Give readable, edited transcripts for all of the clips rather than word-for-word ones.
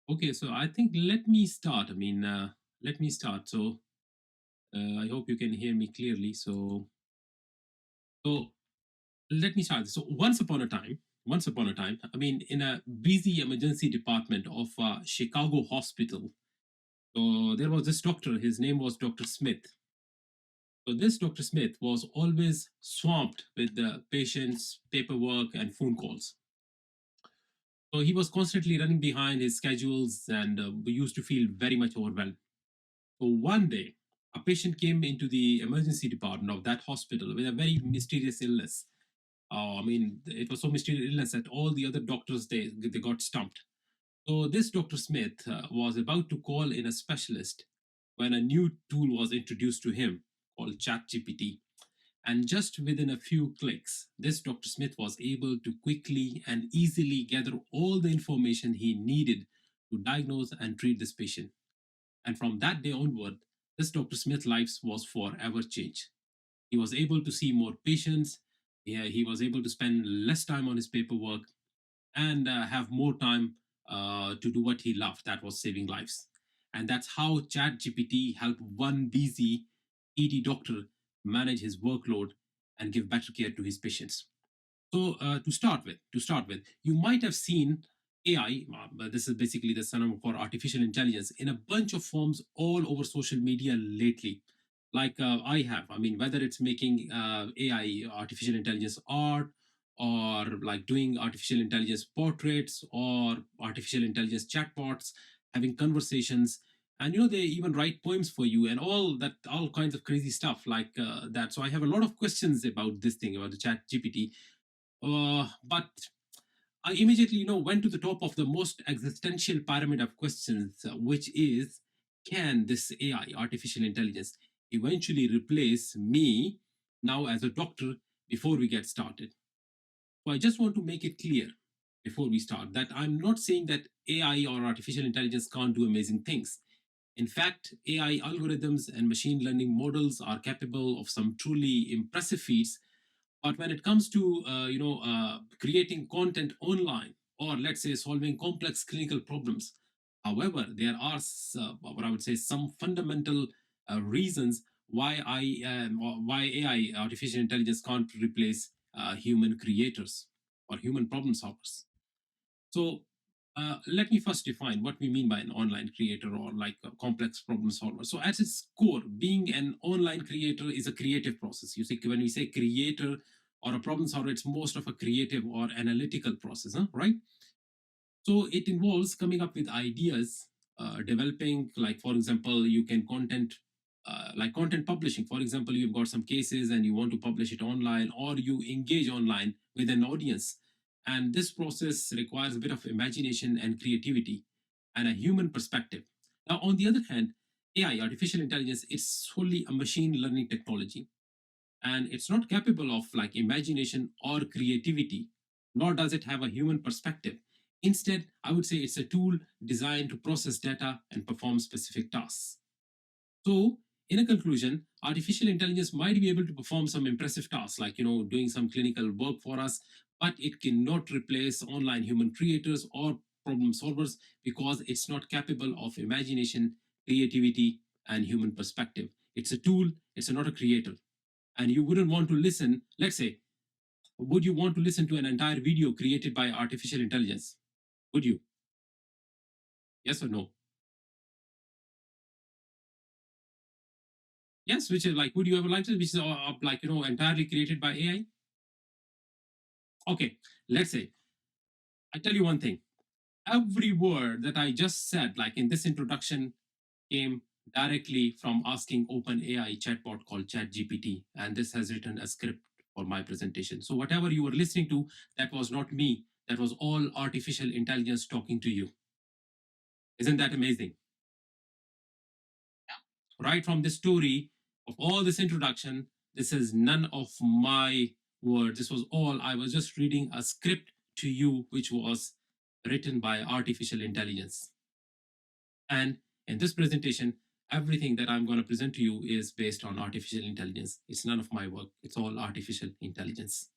Okay, so I think let me start. Let me start. So I hope you can hear me clearly. So let me start. So once upon a time, in a busy emergency department of Chicago hospital, so there was this doctor. His name was Dr. Smith. So this Dr. Smith was always swamped with the patients, paperwork, and phone calls. So he was constantly running behind his schedules, and we used to feel very much overwhelmed. So one day, a patient came into the emergency department of that hospital with a very mysterious illness. It was so mysterious illness that all the other doctors they got stumped. So this Dr. Smith was about to call in a specialist when a new tool was introduced to him called ChatGPT. And just within a few clicks, this Dr. Smith was able to quickly and easily gather all the information he needed to diagnose and treat this patient. And from that day onward, this Dr. Smith's life was forever changed. He was able to see more patients. Yeah, he was able to spend less time on his paperwork and have more time to do what he loved. That was saving lives. And that's how ChatGPT helped one busy ED doctor manage his workload and give better care to his patients. So to start with, you might have seen AI. But this is basically the synonym for artificial intelligence in a bunch of forms all over social media lately. Like I have, whether it's making AI, artificial intelligence art, or like doing artificial intelligence portraits or artificial intelligence chatbots, having conversations, and they even write poems for you and all that, all kinds of crazy stuff like that. So I have a lot of questions about this thing, about the Chat GPT, but I immediately, went to the top of the most existential pyramid of questions, which is, can this AI, artificial intelligence, eventually replace me now as a doctor before we get started? So I just want to make it clear before we start that I'm not saying that AI or artificial intelligence can't do amazing things. In fact, AI algorithms and machine learning models are capable of some truly impressive feats, but when it comes to creating content online, or let's say solving complex clinical problems, however, there are what I would say some fundamental reasons why AI, artificial intelligence, can't replace human creators or human problem solvers. So let me first define what we mean by an online creator or like a complex problem solver. So at its core, being an online creator is a creative process. You see, when we say creator or a problem solver, it's most of a creative or analytical process, huh? Right? So it involves coming up with ideas, developing, like for example, you can content. Like content publishing, for example, you've got some cases and you want to publish it online, or you engage online with an audience, and this process requires a bit of imagination and creativity and a human perspective. Now, on the other hand, AI, artificial intelligence, it's solely a machine learning technology, and it's not capable of like imagination or creativity, nor does it have a human perspective. Instead, I would say it's a tool designed to process data and perform specific tasks. So, in a conclusion, artificial intelligence might be able to perform some impressive tasks, like doing some clinical work for us, but it cannot replace online human creators or problem solvers because it's not capable of imagination, creativity, and human perspective. It's a tool, it's not a creator. And you wouldn't want to listen, let's say, would you want to listen to an entire video created by artificial intelligence? Would you? Yes or no? Yes, which is like, would you ever like to, which is like, entirely created by AI? Okay, let's say, I tell you one thing. Every word that I just said, like in this introduction, came directly from asking open AI chatbot called ChatGPT, and this has written a script for my presentation. So whatever you were listening to, that was not me. That was all artificial intelligence talking to you. Isn't that amazing? Right from this story of all this introduction, this is none of my words. This was all, I was just reading a script to you, which was written by artificial intelligence. And in this presentation, everything that I'm going to present to you is based on artificial intelligence. It's none of my work, it's all artificial intelligence.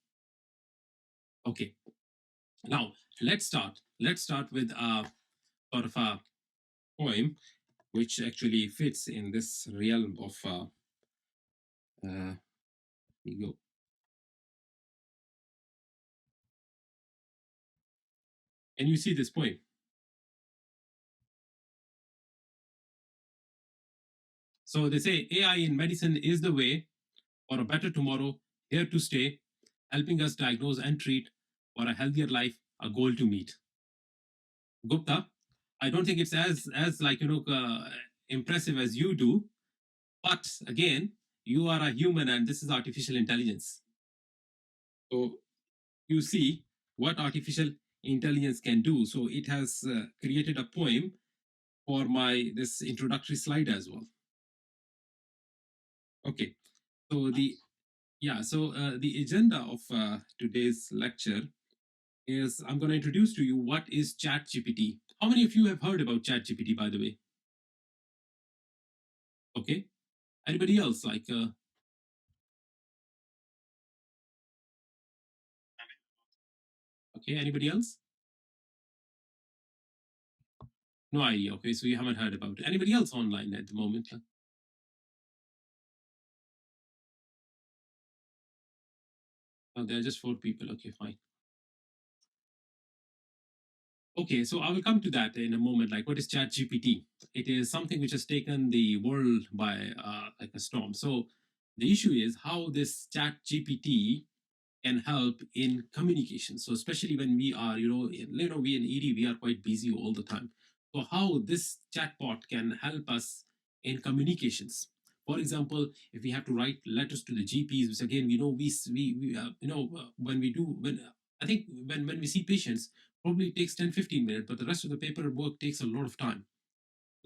Okay, now let's start with sort of a poem which actually fits in this realm of we go. And you see this poem. So they say AI in medicine is the way for a better tomorrow, here to stay, helping us diagnose and treat for a healthier life, a goal to meet. Gupta, I don't think it's as like impressive as you do, but again, you are a human and this is artificial intelligence. So you see what artificial intelligence can do. So it has created a poem for my this introductory slide as well. Okay, so the agenda of today's lecture is I'm going to introduce to you what is ChatGPT. How many of you have heard about ChatGPT, by the way? Okay, anybody else like? Okay, anybody else? No idea. Okay, so you haven't heard about it. Anybody else online at the moment? Oh, there are just 4 people. Okay, fine. Okay, so I will come to that in a moment. Like, what is ChatGPT? It is something which has taken the world by like a storm. So the issue is how this ChatGPT can help in communication. So especially when we are, we in ED, we are quite busy all the time. So how this chatbot can help us in communications. For example, if we have to write letters to the GPs, which again, when we do, when I think when we see patients, probably it takes 10-15 minutes, but the rest of the paperwork takes a lot of time.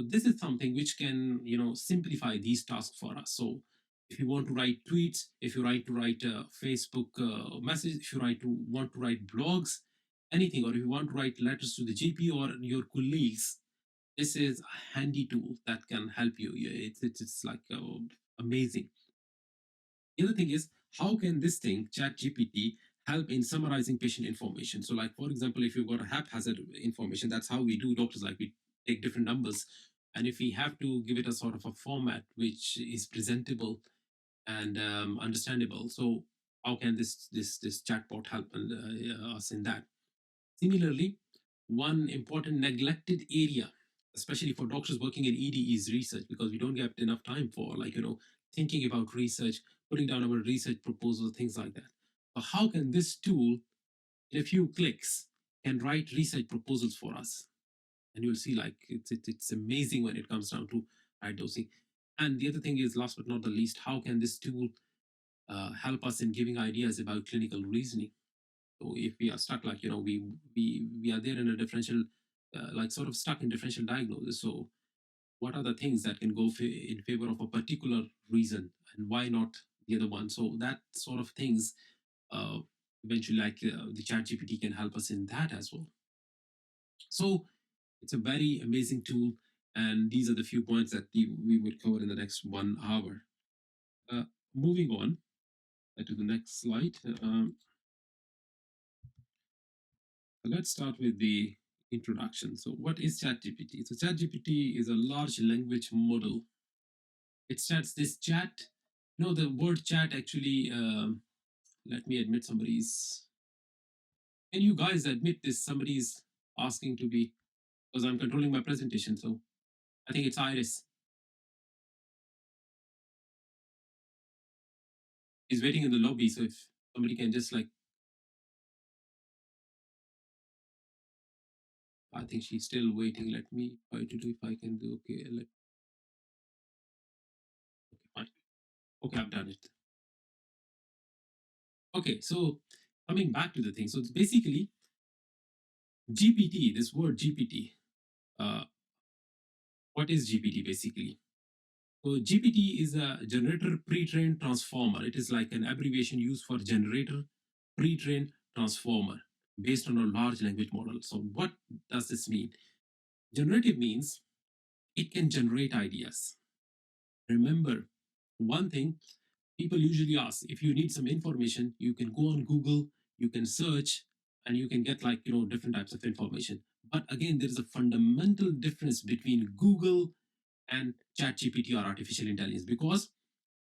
So this is something which can, simplify these tasks for us. So if you want to write tweets, if you write to write a Facebook message, if you want to write blogs, anything, or if you want to write letters to the GP or your colleagues, this is a handy tool that can help you. Yeah, it's like amazing. The other thing is, how can this thing, ChatGPT, help in summarizing patient information? So, like for example, if you've got a haphazard information, that's how we do doctors. Like we take different numbers, and if we have to give it a sort of a format which is presentable and understandable, so how can this chatbot help us in that? Similarly, one important neglected area, especially for doctors working in ED, is research because we don't get enough time for thinking about research, putting down our research proposals, things like that. So how can this tool, in a few clicks, can write research proposals for us? And you'll see like it's amazing when it comes down to write those things. And the other thing is, last but not the least, how can this tool help us in giving ideas about clinical reasoning? So if we are stuck, like we are there in a differential, like sort of stuck in differential diagnosis. So what are the things that can go in favor of a particular reason, and why not the other one? So that sort of things, uh, eventually, like the Chat GPT can help us in that as well. So it's a very amazing tool, and these are the few points that we would cover in the next 1 hour. Uh, Moving on to the next slide. Let's start with the introduction. So, what is ChatGPT? So, ChatGPT is a large language model. It starts this chat. The word chat actually. Let me admit somebody's. Can you guys admit this? Somebody's asking to be because I'm controlling my presentation. So, I think it's Iris. She's waiting in the lobby. So, if somebody can just like, I think she's still waiting. Let me try to do if I can do. Okay, okay, fine. Okay, I've done it. Okay, so coming back to the thing. So, it's basically GPT, this word GPT, uh, what is GPT basically? So GPT is a generator pre-trained transformer. It is like an abbreviation used for generator pre-trained transformer based on a large language model. So what does this mean? Generative means it can generate ideas. Remember, one thing people usually ask, if you need some information, you can go on Google, you can search, and you can get, like, different types of information. But again, there is a fundamental difference between Google and ChatGPT or artificial intelligence, because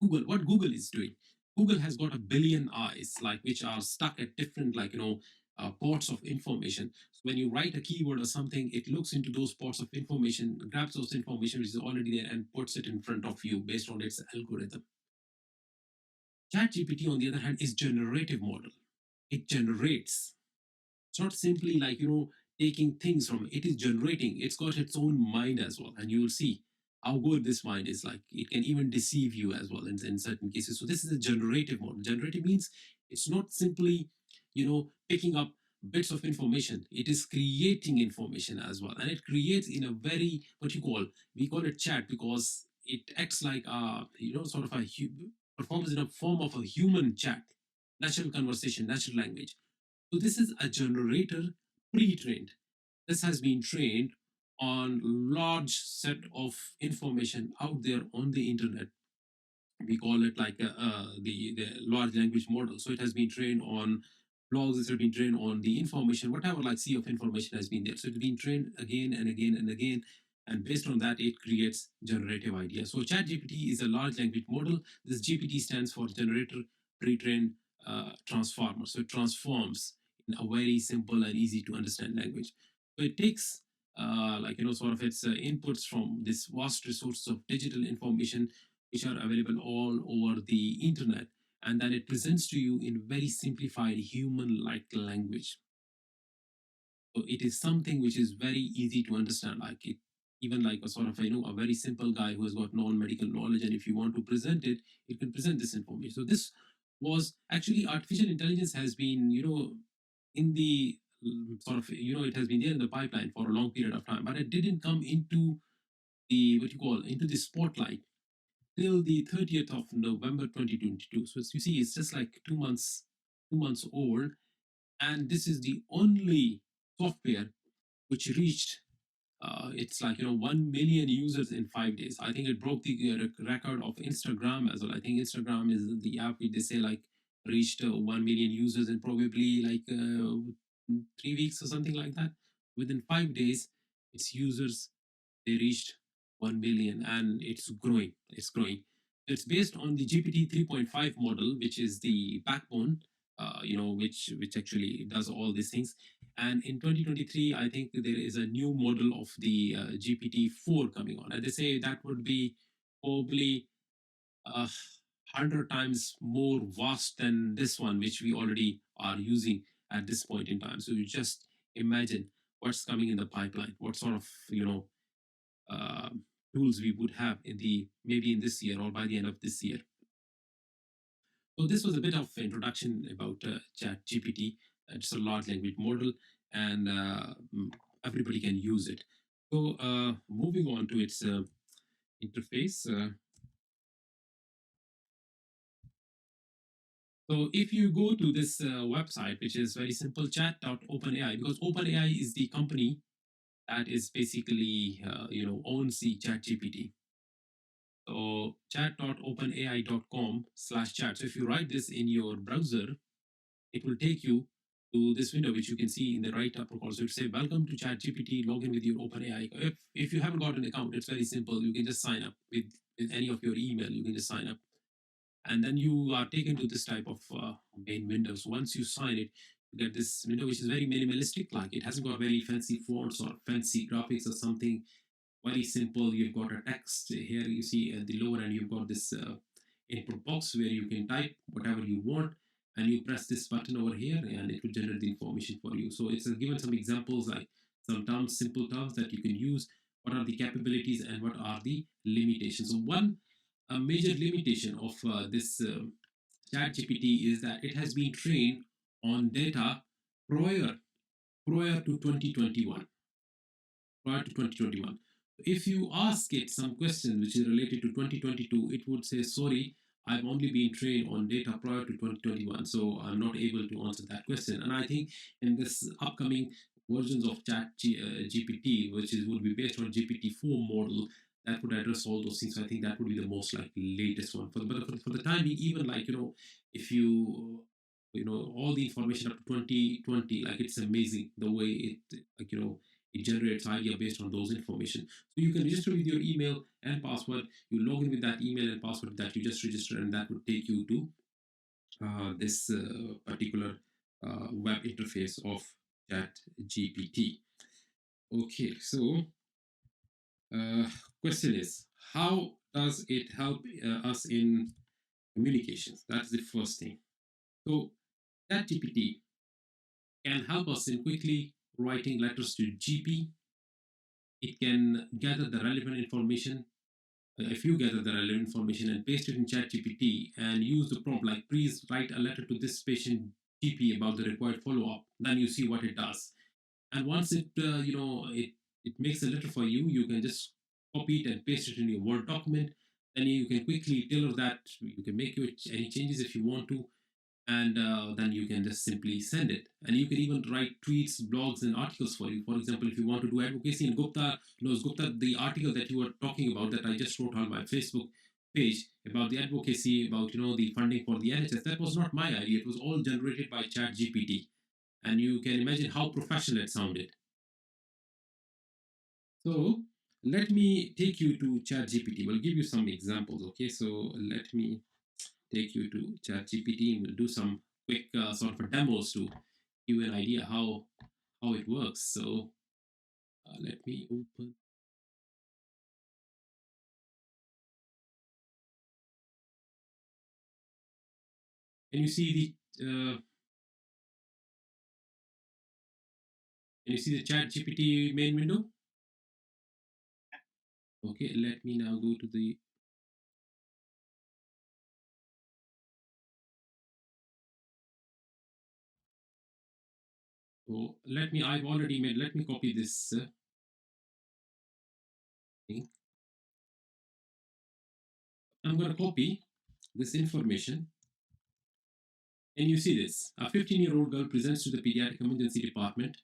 what Google is doing, Google has got a billion eyes, like, which are stuck at different, like, ports of information. So when you write a keyword or something, it looks into those ports of information, grabs those information which is already there, and puts it in front of you based on its algorithm. ChatGPT, on the other hand, is generative model. It generates. It's not simply, like, taking things from it. It is generating. It's got its own mind as well, and you will see how good this mind is. Like, it can even deceive you as well in certain cases. So this is a generative model. Generative means it's not simply, picking up bits of information. It is creating information as well, and it creates in a very, what you call, we call it chat, because it acts like a, sort of a performs in a form of a human chat, natural conversation, natural language. So this is a generator pre-trained. This has been trained on large set of information out there on the internet. We call it like the large language model. So it has been trained on blogs, it has been trained on the information, whatever, like, sea of information has been there. So it's been trained again and again and again. And based on that, it creates generative ideas. So ChatGPT is a large language model. This GPT stands for generator pre-trained transformer. So it transforms in a very simple and easy to understand language. So it takes like, sort of its inputs from this vast resources of digital information which are available all over the internet, and then it presents to you in very simplified human like language. So it is something which is very easy to understand, like it, even like a sort of, a very simple guy who has got non-medical knowledge, and if you want to present it, it can present this information. So this was actually, artificial intelligence has been, in the sort of, it has been there in the pipeline for a long period of time, but it didn't come into the, what you call, into the spotlight till the 30th of November 2022. So as you see, it's just like 2 months, 2 months old, and this is the only software which reached, it's like, 1 million users in 5 days. I think it broke the record of Instagram as well. I think Instagram is the app they say, like, reached 1 million users in probably like 3 weeks or something like that. Within 5 days, its users, they reached 1 billion, and it's growing. It's growing. It's based on the GPT 3.5 model, which is the backbone, which actually does all these things. And in 2023, I think there is a new model of the GPT 4 coming on. And they say that would be probably 100 times more vast than this one, which we already are using at this point in time. So you just imagine what's coming in the pipeline, what sort of, uh, tools we would have in the, maybe in this year or by the end of this year. So this was a bit of introduction about Chat GPT. It's a large language model, and everybody can use it. So moving on to its interface. So if you go to this website, which is very simple, chat.openai, because OpenAI is the company that is basically, owns the Chat GPT. So chat.openai.com/chat. So if you write this in your browser, it will take you to this window, which you can see in the right upper corner. So it say, welcome to ChatGPT, log in with your OpenAI. If you haven't got an account, it's very simple. You can just sign up with any of your email. You can just sign up. And then you are taken to this type of main window. So once you sign it, you get this window, which is very minimalistic. Like, it hasn't got very fancy fonts or fancy graphics or something. Very simple. You've got a text here. You see at the lower end, you've got this input box where you can type whatever you want, and you press this button over here, and it will generate the information for you. So it's given some examples, like some terms, simple terms that you can use. What are the capabilities and what are the limitations? So one major limitation of this ChatGPT is that it has been trained on data prior prior to 2021 prior to 2021. If you ask it some question which is related to 2022, it would say, sorry, I've only been trained on data prior to 2021, so I'm not able to answer that question. And I think in this upcoming versions of GPT, which would be based on GPT-4 model, that would address all those things. So I think that would be the most like latest one. For the time being, even like, if you all the information up to 2020. Like, it's amazing the way it generates idea based on those information. So you can register with your email and password. You log in with that email and password that you just registered, and that would take you to this particular web interface of chat gpt. Okay, so uh, question is, how does it help us in communications? That's the first thing. So ChatGPT can help us in quickly writing letters to GP. It can gather the relevant information. If you gather the relevant information and paste it in ChatGPT and use the prompt like, please write a letter to this patient GP about the required follow-up, then you see what it does. And once it makes a letter for you, you can just copy it and paste it in your Word document. Then you can quickly tailor that. You can make any changes if you want to, and then you can just simply send it. And you can even write tweets, blogs, and articles for you. For example, if you want to do advocacy, and Gupta, the article that you were talking about that I just wrote on my Facebook page about the advocacy, about the funding for the NHS, that was not my idea. It was all generated by ChatGPT, and you can imagine how professional it sounded. So let me take you to ChatGPT. We'll give you some examples. Okay, so let me take you to ChatGPT, and we'll do some quick sort of demos to give you an idea how it works. So let me open. Can you see the ChatGPT main window? Okay, let me now go to the. Oh, let me. I've already made. Let me copy this thing. I'm going to copy this information. And you see this. A 15-year-old girl presents to the pediatric emergency department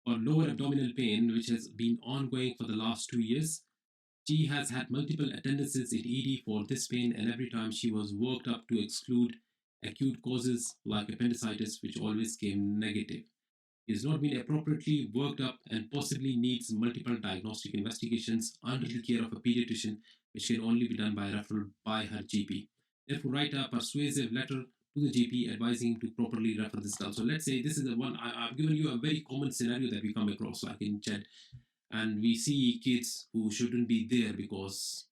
for lower abdominal pain, which has been ongoing for the last 2 years. She has had multiple attendances in ED for this pain, and every time she was worked up to exclude acute causes like appendicitis, which always came negative. She has not been appropriately worked up and possibly needs multiple diagnostic investigations under the care of a pediatrician, which can only be done by referral by her GP. Therefore, write a persuasive letter to the GP advising to properly refer this girl. So let's say this is the one I've given you a very common scenario that we come across, like in chat, and we see kids who shouldn't be there because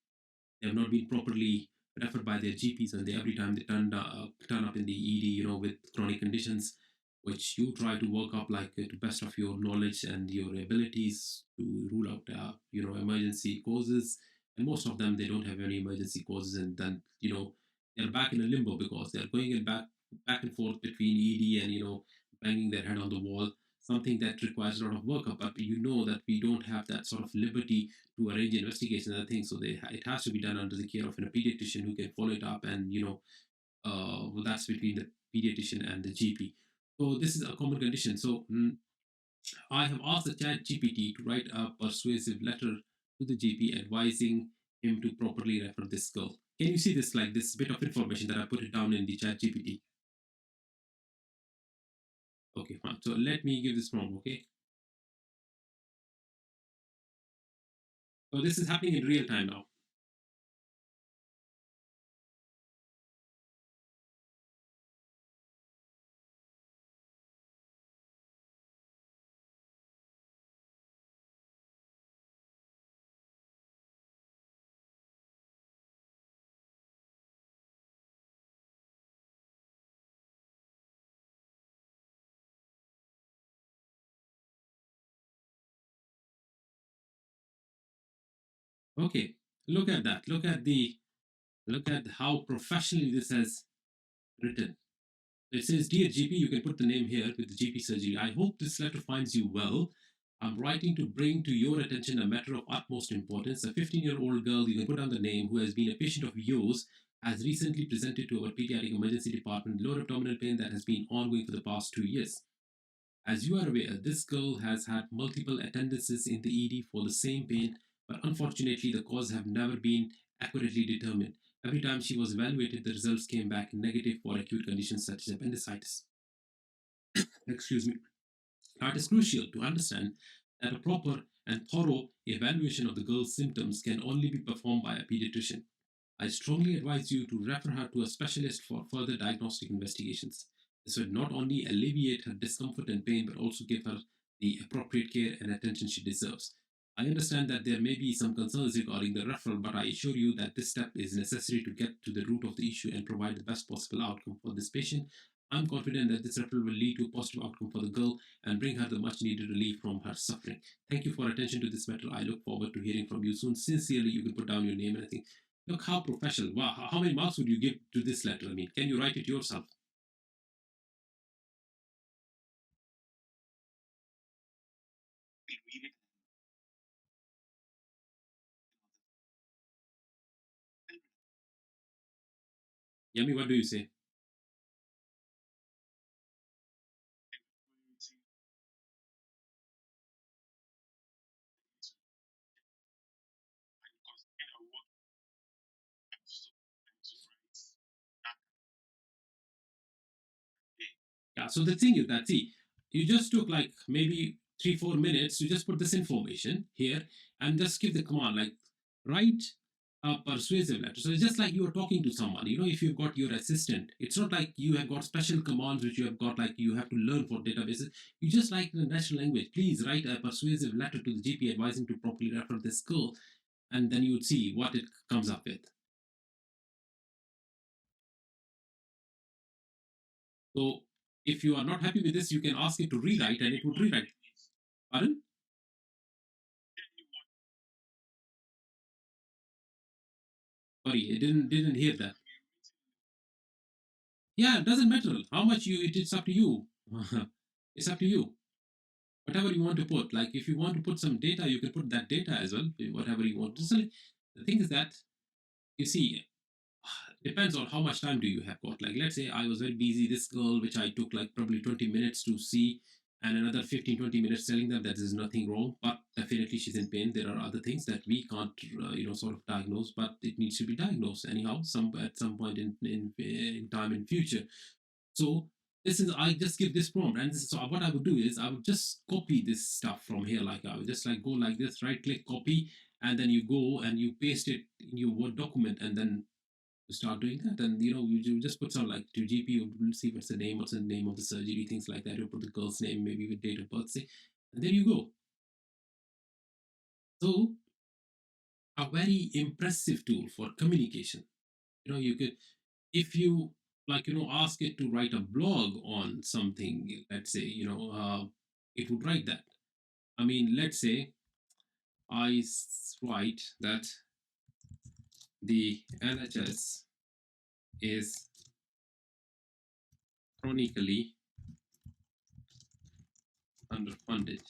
they have not been properly referred by their GPs, and they every time they turn up in the ED, with chronic conditions, which you try to work up like to best of your knowledge and your abilities to rule out, emergency causes. And most of them, they don't have any emergency causes, and then they're back in a limbo because they're going in back and forth between ED and banging their head on the wall. Something that requires a lot of workup, but that we don't have that sort of liberty to arrange investigation and things. So it has to be done under the care of a pediatrician who can follow it up, and well, that's between the pediatrician and the GP. So this is a common condition. So I have asked the Chat GPT to write a persuasive letter to the GP advising him to properly refer this girl. Can you see this, like this bit of information that I put it down in the Chat GPT? Okay, fine. So let me give this prompt. Okay. So this is happening in real time now. Okay. Look at that. Look at how professionally this has written. It says, Dear GP, you can put the name here with the GP surgery. I hope this letter finds you well. I'm writing to bring to your attention a matter of utmost importance. A 15-year-old girl, you can put down the name, who has been a patient of yours, has recently presented to our pediatric emergency department with lower abdominal pain that has been ongoing for the past 2 years. As you are aware, this girl has had multiple attendances in the ED for the same pain, but unfortunately, the cause have never been accurately determined. Every time she was evaluated, the results came back negative for acute conditions such as appendicitis. excuse me, now, it is crucial to understand that a proper and thorough evaluation of the girl's symptoms can only be performed by a pediatrician. I strongly advise you to refer her to a specialist for further diagnostic investigations. This would not only alleviate her discomfort and pain, but also give her the appropriate care and attention she deserves. I understand that there may be some concerns regarding the referral, but I assure you that this step is necessary to get to the root of the issue and provide the best possible outcome for this patient. I'm confident that this referral will lead to a positive outcome for the girl and bring her the much needed relief from her suffering. Thank you for attention to this matter. I look forward to hearing from you soon. Sincerely, you can put down your name and I think, look how professional. Wow, how many marks would you give to this letter? I mean, can you write it yourself? Yami, what do you say? Yeah, so the thing is that, see, you just took like maybe 3, 4 minutes to just put this information here and just give the command like write a persuasive letter. So it's just like you are talking to someone. If you've got your assistant, it's not like you have got special commands which you have got like you have to learn for databases. You just like the natural language. Please write a persuasive letter to the GP advising to properly refer this girl, and then you would see what it comes up with. So if you are not happy with this, you can ask it to rewrite and it would rewrite. Pardon? Sorry, I didn't hear that. Yeah, it doesn't matter how much it's up to you. It's up to you. Whatever you want to put. Like if you want to put some data, you can put that data as well. Whatever you want. So the thing is that you see, depends on how much time do you have got. Like let's say I was very busy, this girl which I took like probably 20 minutes to see, and another 15, 20 minutes telling them that there's nothing wrong, but definitely she's in pain. There are other things that we can't sort of diagnose, but it needs to be diagnosed anyhow some at some point in time in future. So this is, I just give this prompt, and so what I would do is I would just copy this stuff from here. Like I would just like go like this, right click, copy, and then you go and you paste it in your Word document, and then to start doing that. And you just put some like to GP, you see what's the name of the surgery, things like that. You put the girl's name, maybe with date of birth, say, and there you go. So a very impressive tool for communication. You could, if you like, ask it to write a blog on something, let's say, it would write that. I mean, let's say write that the NHS is chronically underfunded,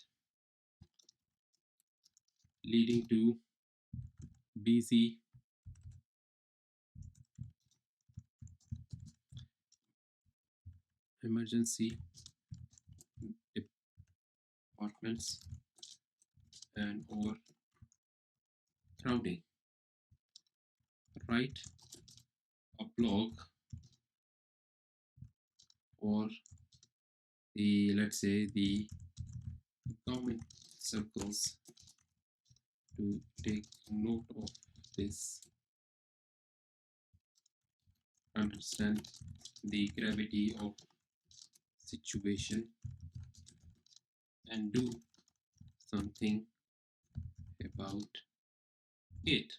leading to busy emergency departments and overcrowding. Write a blog for the, let's say, the government circles to take note of this, understand the gravity of situation, and do something about it.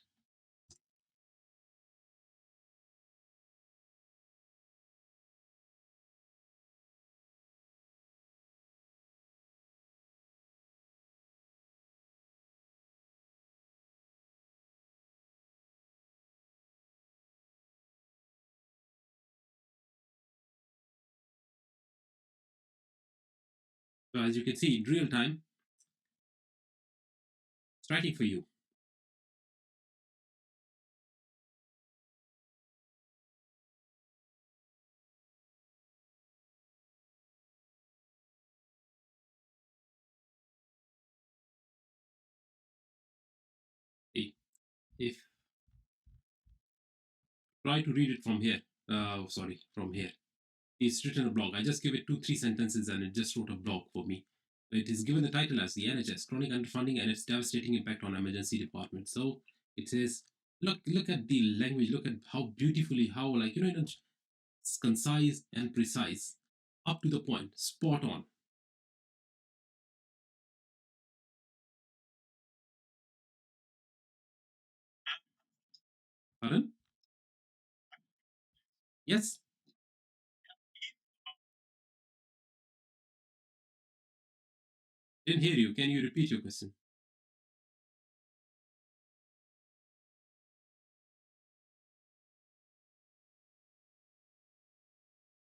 So as you can see in real time, it's writing for you. If try to read it from here, sorry, from here. It's written a blog. I just give it two, three sentences and it just wrote a blog for me. It is given the title as the NHS, chronic underfunding and its devastating impact on emergency departments. So it says, look at the language, look at how beautifully, how like, it's concise and precise, up to the point, spot on. Pardon? Yes, didn't hear you. Can you repeat your question?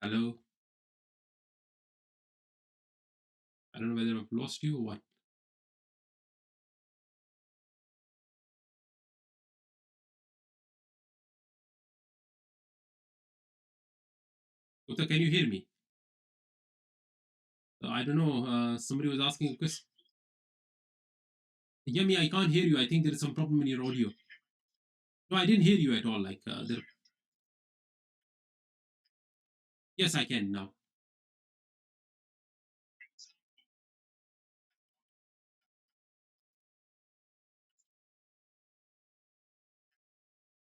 Hello? I don't know whether I've lost you or what. Gupta, can you hear me? I don't know. Somebody was asking a question. Yemi, I can't hear you. I think there is some problem in your audio. No, I didn't hear you at all. Like, yes, I can now.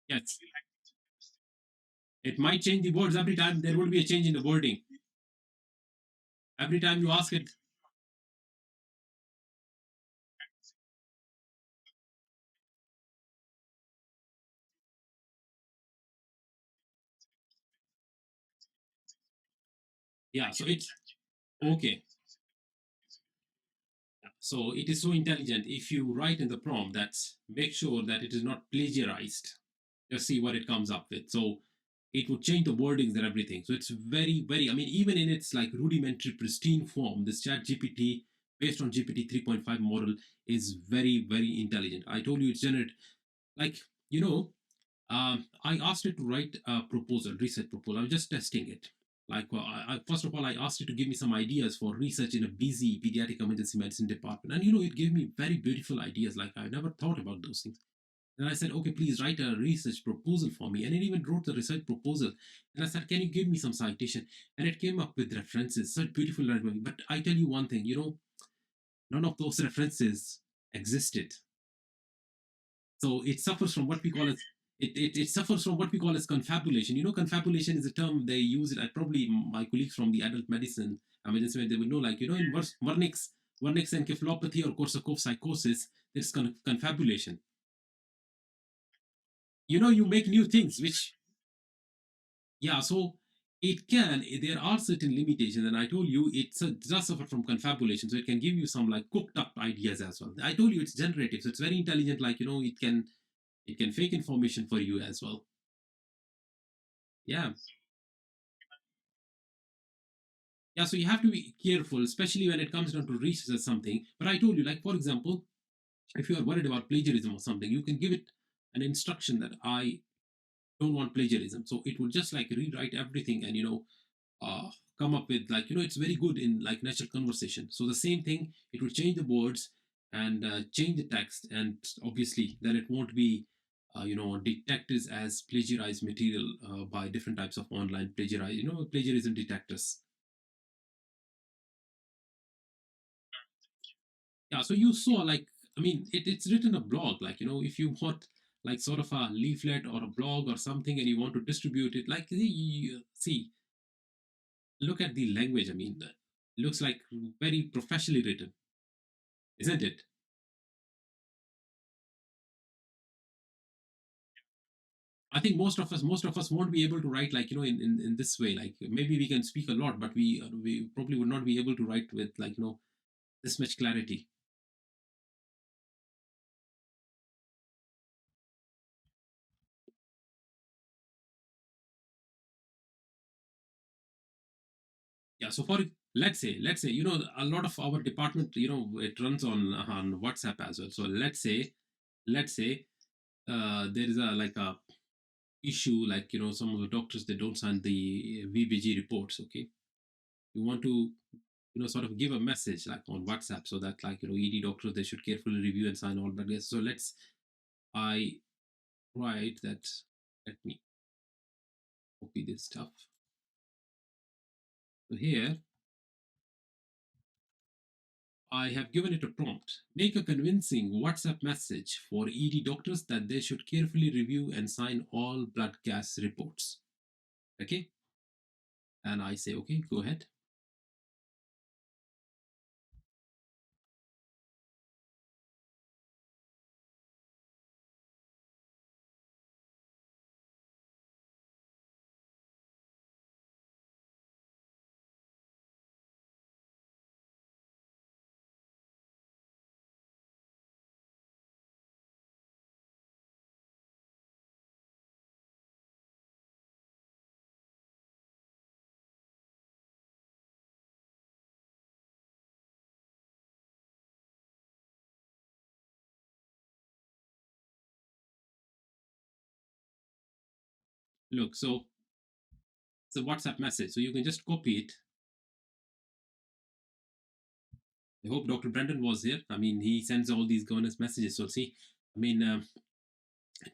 Yes, it might change the words every time. There will be a change in the wording every time you ask it. Yeah, so it's okay. So it is so intelligent. If you write in the prompt that make sure that it is not plagiarized, just see what it comes up with. So it would change the wordings and everything. So it's very, very, I mean, even in its like rudimentary, pristine form, this chat GPT based on GPT 3.5 model is very, very intelligent. I told you it's generate like, you know, I asked it to write a proposal, research proposal. I was just testing it. Like, first of all, I asked it to give me some ideas for research in a busy pediatric emergency medicine department. And, it gave me very beautiful ideas. Like, I never thought about those things. And I said, okay, please write a research proposal for me. And it even wrote the research proposal. And I said, can you give me some citation? And it came up with references, such beautiful writing. But I tell you one thing, none of those references existed. So it suffers from what we call as it suffers from what we call as confabulation. Confabulation is a term they use it. I probably my colleagues from the adult medicine emergency med, they would know, like in Wernicke's encephalopathy or Korsakoff psychosis, there's confabulation. You make new things, which yeah. So there are certain limitations, and I told you it does suffer from confabulation, so it can give you some like cooked up ideas as well. I told you it's generative, so it's very intelligent. Like it can fake information for you as well. Yeah. Yeah, so you have to be careful, especially when it comes down to research or something. But I told you, like, for example, if you are worried about plagiarism or something, you can give it an instruction that I don't want plagiarism. So it will just like rewrite everything and, come up with, like, it's very good in like natural conversation. So the same thing, it will change the words and change the text. And obviously, then it won't be, detected as plagiarized material by different types of online plagiarism detectors. Yeah, so you saw like, I mean, it's written a blog, like, if you want like sort of a leaflet or a blog or something and you want to distribute it, like, see, look at the language. I mean, it looks like very professionally written, isn't it? I think most of us won't be able to write like, in this way. Like maybe we can speak a lot, but we probably would not be able to write with like, this much clarity. Yeah, so for let's say a lot of our department, it runs on WhatsApp as well. So let's say there is a like a issue, like, some of the doctors, they don't sign the VBG reports. Okay, you want to sort of give a message like on WhatsApp, so that, like, ED doctors, they should carefully review and sign all that. Yes, so I write that. Let me copy this stuff. So here I have given it a prompt. Make a convincing WhatsApp message for ED doctors that they should carefully review and sign all blood gas reports. Okay. And I say, okay, go ahead. Look, so it's a WhatsApp message. So you can just copy it. I hope Dr. Brendan was here. I mean, he sends all these governance messages. So see, I mean,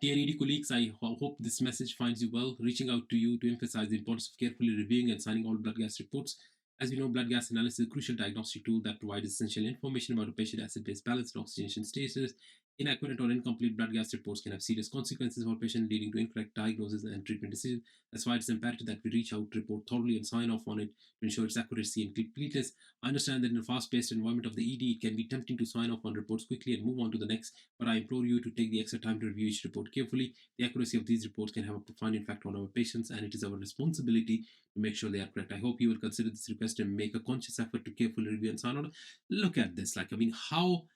dear ED colleagues, I hope this message finds you well. Reaching out to you to emphasize the importance of carefully reviewing and signing all blood gas reports. As you know, blood gas analysis is a crucial diagnostic tool that provides essential information about a patient acid-base balance and oxygenation status. Inaccurate or incomplete blood gas reports can have serious consequences for patient, leading to incorrect diagnosis and treatment decisions. That's why it's imperative that we reach out, report thoroughly, and sign off on it to ensure its accuracy and completeness. I understand that in a fast-paced environment of the ED, it can be tempting to sign off on reports quickly and move on to the next, but I implore you to take the extra time to review each report carefully. The accuracy of these reports can have a profound impact on our patients, and it is our responsibility to make sure they are correct. I hope you will consider this request and make a conscious effort to carefully review and sign on. Look at this. Like, I mean, how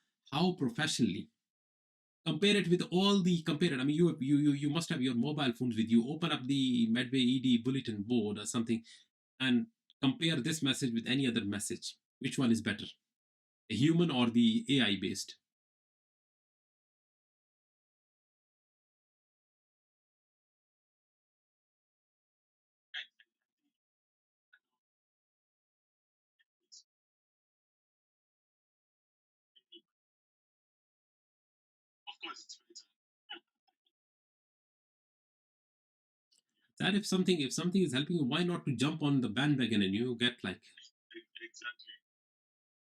professionally compare it with all the compare it. I mean, you must have your mobile phones with you. Open up the Medway ED bulletin board or something and compare this message with any other message. Which one is better, a human or the AI based? That if something is helping you, why not to jump on the bandwagon and you get like,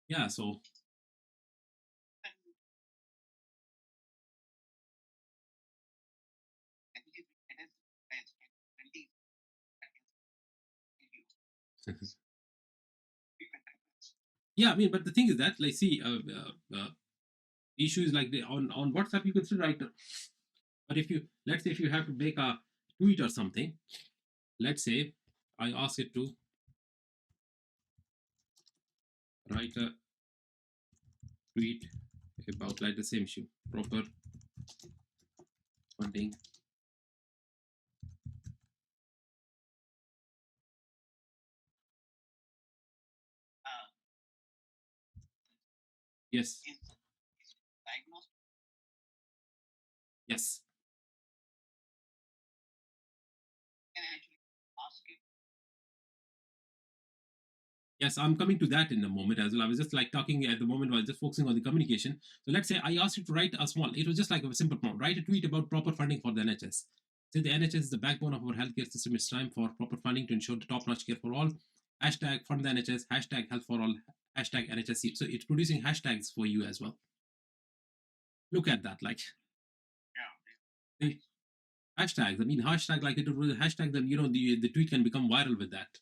yeah. So yeah, I mean, but the thing is that, like, see, the issue is like on WhatsApp you can still write, but if you, let's say if you have to make a tweet or something, let's say I ask it to write a tweet about like the same issue, proper funding. Yes, yes. Yes, I'm coming to that in a moment as well. I was just like talking at the moment while just focusing on the communication. So let's say I asked you to write a small, it was just like a simple prompt, write a tweet about proper funding for the NHS. Say the NHS is the backbone of our healthcare system. It's time for proper funding to ensure the top-notch care for all. Hashtag fund the NHS, hashtag health for all, hashtag NHS. So it's producing hashtags for you as well. Look at that, like the hashtags. I mean, hashtag like it will hashtag that, the tweet can become viral with that.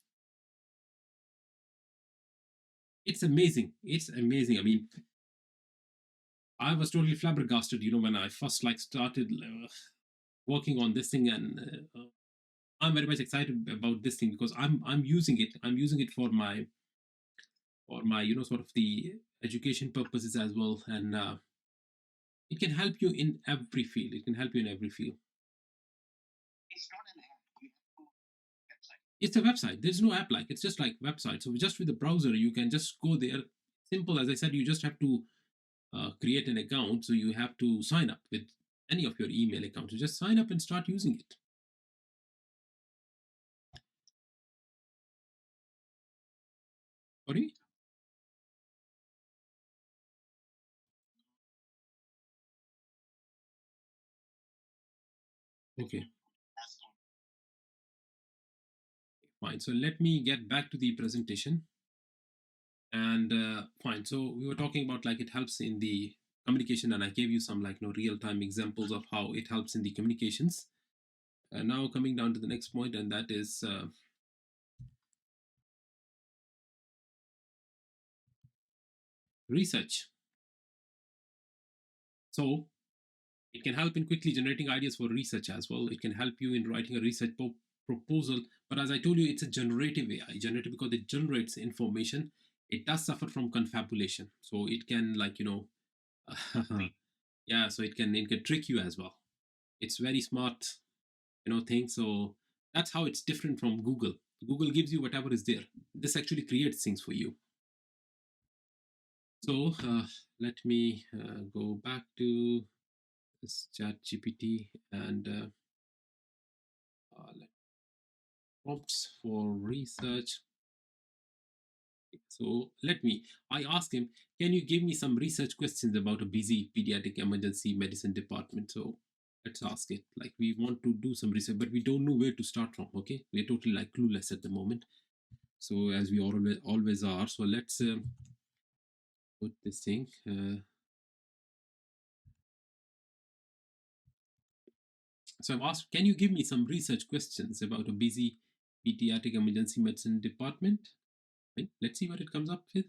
It's amazing. It's amazing. I mean, I was totally flabbergasted, when I first like started working on this thing, and I'm very much excited about this thing because I'm using it. I'm using it for my sort of the education purposes as well, and it can help you in every field. It can help you in every field. It's a website. There's no app, like it's just like website. So just with the browser, you can just go there. Simple as I said. You just have to create an account. So you have to sign up with any of your email accounts. You just sign up and start using it. Sorry. Okay. Fine. So let me get back to the presentation. And fine. So we were talking about like it helps in the communication, and I gave you some like real time examples of how it helps in the communications. Now coming down to the next point, and that is research. So it can help in quickly generating ideas for research as well. It can help you in writing a research proposal. But as I told you, it's a generative AI. Generative because it generates information. It does suffer from confabulation. So it can like yeah. So it can trick you as well. It's very smart, thing. So that's how it's different from Google. Google gives you whatever is there. This actually creates things for you. So let me go back to this chat GPT and prompts for research. So I asked him, can you give me some research questions about a busy pediatric emergency medicine department? So let's ask it. Like we want to do some research, but we don't know where to start from. Okay. We're totally like clueless at the moment. So as we always are. So let's put this thing. So I've asked, can you give me some research questions about a busy pediatric emergency medicine department? Right? Let's see what it comes up with.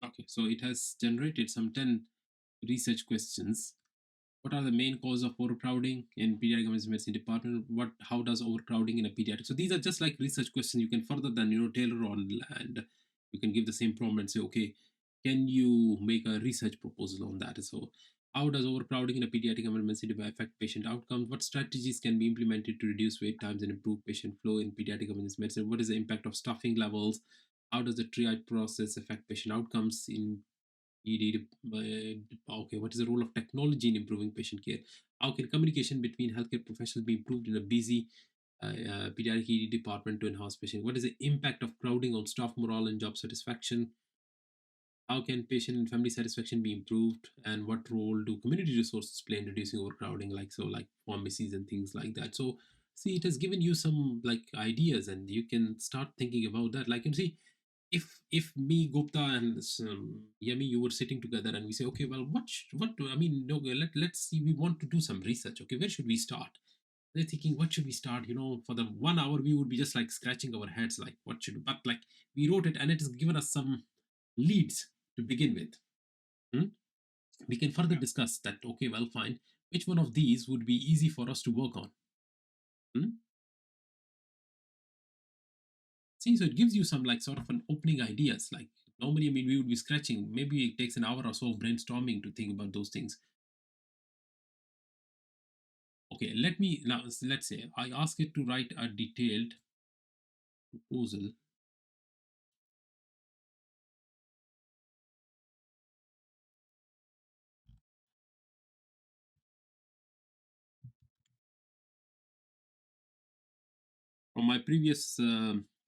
Okay, so it has generated some 10 research questions. What are the main cause of overcrowding in pediatric emergency medicine department? How does overcrowding in a pediatric? So these are just like research questions. You can further than tailor on, and you can give the same prompt and say, okay, can you make a research proposal on that? So how does overcrowding in a pediatric emergency department affect patient outcomes? What strategies can be implemented to reduce wait times and improve patient flow in pediatric emergency medicine? What is the impact of staffing levels? How does the triage process affect patient outcomes in ED? Okay, what is the role of technology in improving patient care? How can communication between healthcare professionals be improved in a busy pediatric ED department to enhance patient? What is the impact of crowding on staff morale and job satisfaction? How can patient and family satisfaction be improved? And what role do community resources play in reducing overcrowding, like pharmacies and things like that? So, see, it has given you some like ideas, and you can start thinking about that. Like, you see, if me Gupta and Yemi, you were sitting together and we say, okay, well, what do I mean? No, let's see. We want to do some research. Okay, where should we start? They're thinking, what should we start? For the 1 hour, we would be just like scratching our heads, like what should. But like we wrote it, and it has given us some leads to begin with. Hmm? We can further discuss that. Okay, well, fine. Which one of these would be easy for us to work on? Hmm? See, so it gives you some like sort of an opening ideas. Like normally, I mean, we would be scratching. Maybe it takes an hour or so of brainstorming to think about those things. Okay, let me now. Let's say I ask it to write a detailed proposal. From my previous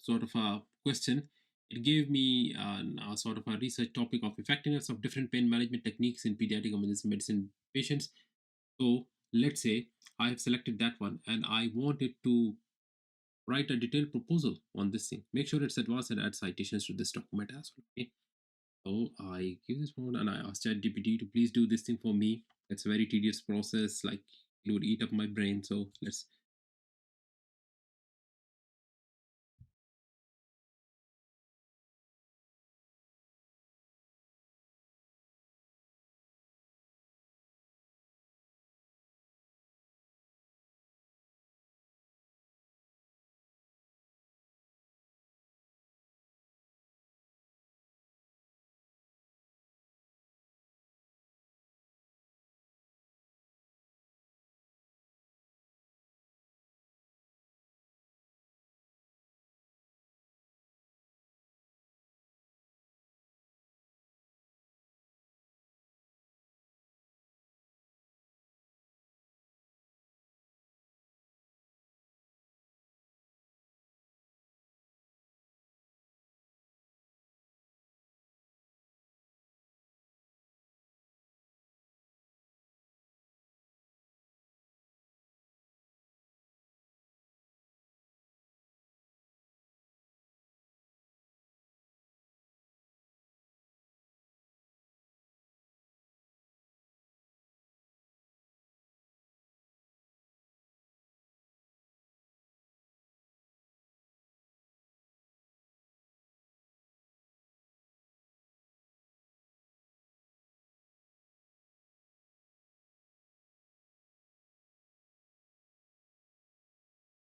sort of a question, it gave me a sort of a research topic of effectiveness of different pain management techniques in pediatric emergency medicine patients. So let's say I have selected that one and I want it to write a detailed proposal on this thing. Make sure it's advanced and add citations to this document as well. Okay. So I give this one and I ask ChatGPT to please do this thing for me. It's a very tedious process, like it would eat up my brain. So let's.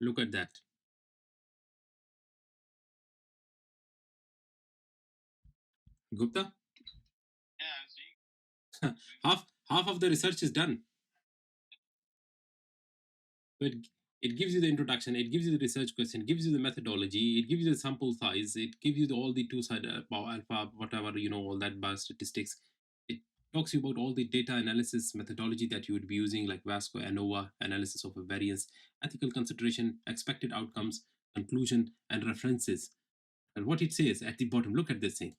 Look at that. Gupta, half of the research is done. So it gives you the introduction, it gives you the research question, it gives you the methodology, it gives you the sample size, it gives you all the two side power alpha, whatever, all that biostatistics. It talks you about all the data analysis methodology that you would be using, like Vasco, ANOVA, analysis of a variance, ethical consideration, expected outcomes, conclusion, and references. And what it says at the bottom, look at this thing.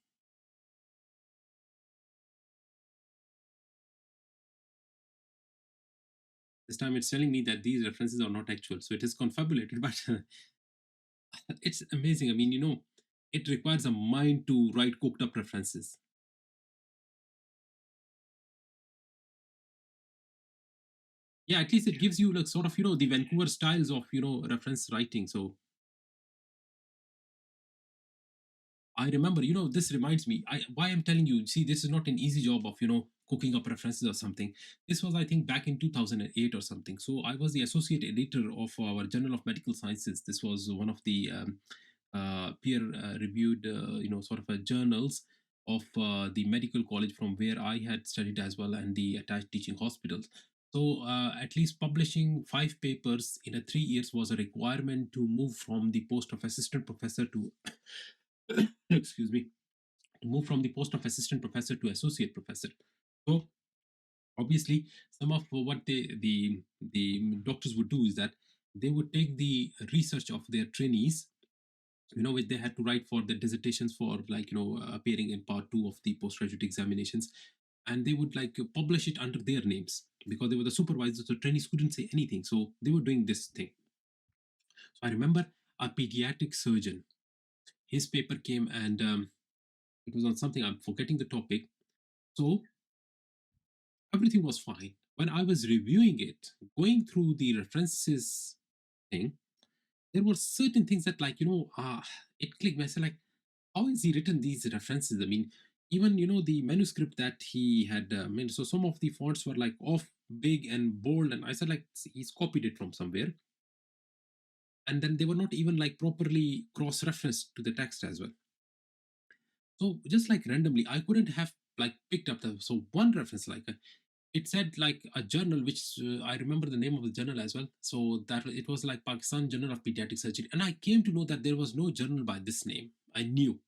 This time it's telling me that these references are not actual. So it is confabulated, but it's amazing. I mean, it requires a mind to write cooked up references. Yeah, at least it gives you like sort of, the Vancouver styles of, reference writing. So I remember, this reminds me, why I'm telling you, see, this is not an easy job of, cooking up references or something. This was, I think, back in 2008 or something. So I was the associate editor of our Journal of Medical Sciences. This was one of the peer reviewed, sort of journals of the medical college from where I had studied as well, and the attached teaching hospitals. So at least publishing 5 papers in a 3 years was a requirement to move from the post of assistant professor to excuse me, to move from the post of assistant professor to associate professor. So obviously, some of what the doctors would do is that they would take the research of their trainees, which they had to write for the dissertations for, like, appearing in part two of the postgraduate examinations, and they would like publish it under their names because they were the supervisors. So trainees couldn't say anything, so they were doing this thing. So I remember a pediatric surgeon. His paper came, and it was on something, I'm forgetting the topic. So everything was fine. When I was reviewing it, going through the references thing, there were certain things that, like, it clicked. I said, like, how has he written these references? I mean, even, the manuscript that he had made. So some of the fonts were like off big and bold, and I said, like, he's copied it from somewhere. And then they were not even like properly cross-referenced to the text as well. So just like randomly, I couldn't have like picked up the so one reference, like it said like a journal, which I remember the name of the journal as well. So that it was like Pakistan Journal of Pediatric Surgery, and I came to know that there was no journal by this name. I knew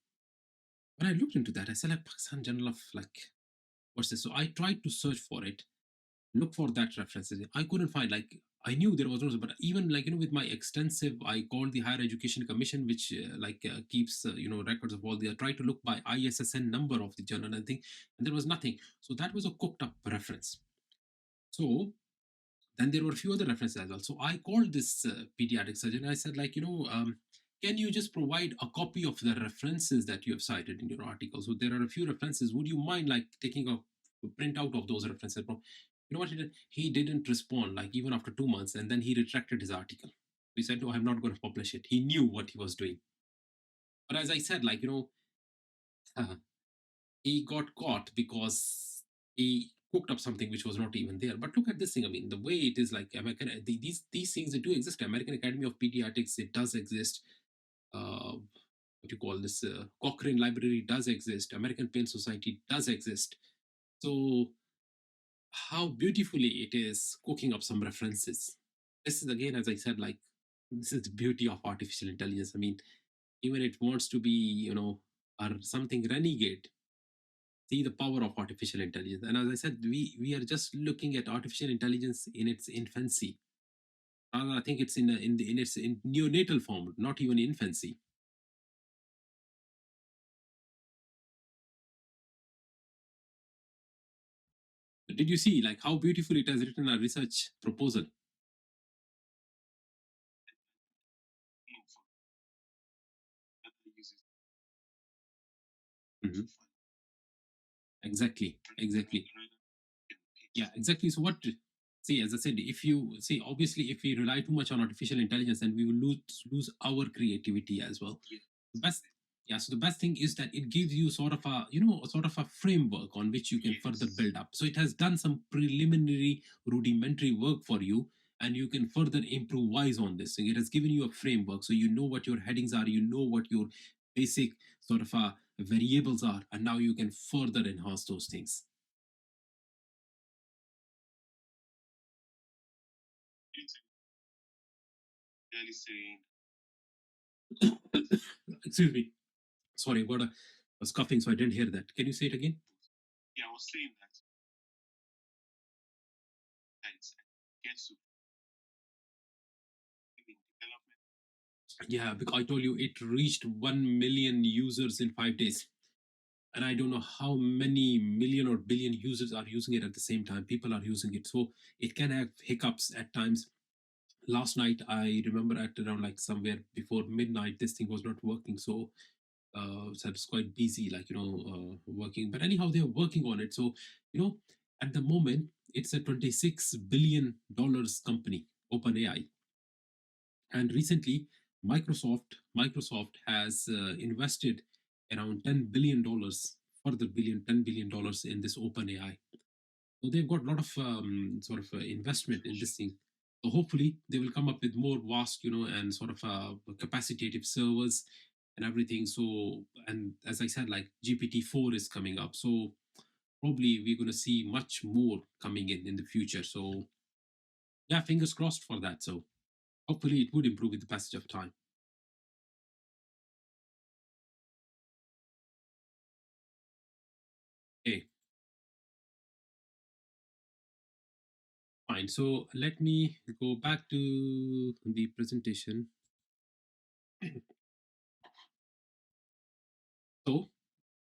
when I looked into that, I said, like, Pakistan Journal of, like, what's this? So I tried to search for it, look for that references. I couldn't find, like, I knew there was no, but even like, with my extensive, I called the Higher Education Commission, which keeps records of all the. I tried to look by ISSN number of the journal and thing, and there was nothing. So that was a cooked up reference. So then there were a few other references as well. So I called this pediatric surgeon. I said, like, can you just provide a copy of the references that you have cited in your article? So there are a few references. Would you mind like taking a print out of those references? You know what he did? He didn't respond, like, even after 2 months, and then he retracted his article. He said, "No, I'm not going to publish it." He knew what he was doing. But as I said, like, he got caught because he cooked up something which was not even there. But look at this thing. I mean, the way it is, like, American, these things, they do exist. American Academy of Pediatrics, it does exist. What you call this? Cochrane Library does exist. American Pain Society does exist. So how beautifully it is cooking up some references. This is, again, as I said, like, this is the beauty of artificial intelligence. I mean, even it wants to be, or something renegade, see the power of artificial intelligence. And as I said, we are just looking at artificial intelligence in its infancy. I think it's in its in neonatal form, not even infancy. Did you see like how beautiful it has written a research proposal? Mhm. Exactly, exactly. Yeah, exactly. So what? See, as I said, if you see, obviously, if we rely too much on artificial intelligence, then we will lose our creativity as well. The best, yeah. So the best thing is that it gives you sort of a, sort of a framework on which you can further build up. So it has done some preliminary, rudimentary work for you, and you can further improvise on this. So it has given you a framework, so you know what your headings are, you know what your basic sort of variables are, and now you can further enhance those things. Excuse me. Sorry, I was coughing, so I didn't hear that. Can you say it again? Yeah, because I told you it reached 1 million users in 5 days. And I don't know how many million or billion users are using it at the same time. People are using it. So it can have hiccups at times. Last night, I remember at around like somewhere before midnight, this thing was not working. So it's quite busy, like, working. But anyhow, they're working on it. So, at the moment, it's a $26 billion company, OpenAI. And recently, Microsoft has invested around $10 billion, further $10 billion in this OpenAI. So they've got a lot of sort of investment in this thing. So hopefully they will come up with more vast, and sort of capacitative servers and everything. So, and as I said, like GPT-4 is coming up. So probably we're going to see much more coming in the future. So yeah, fingers crossed for that. So hopefully it would improve with the passage of time. Okay, fine. So let me go back to the presentation. So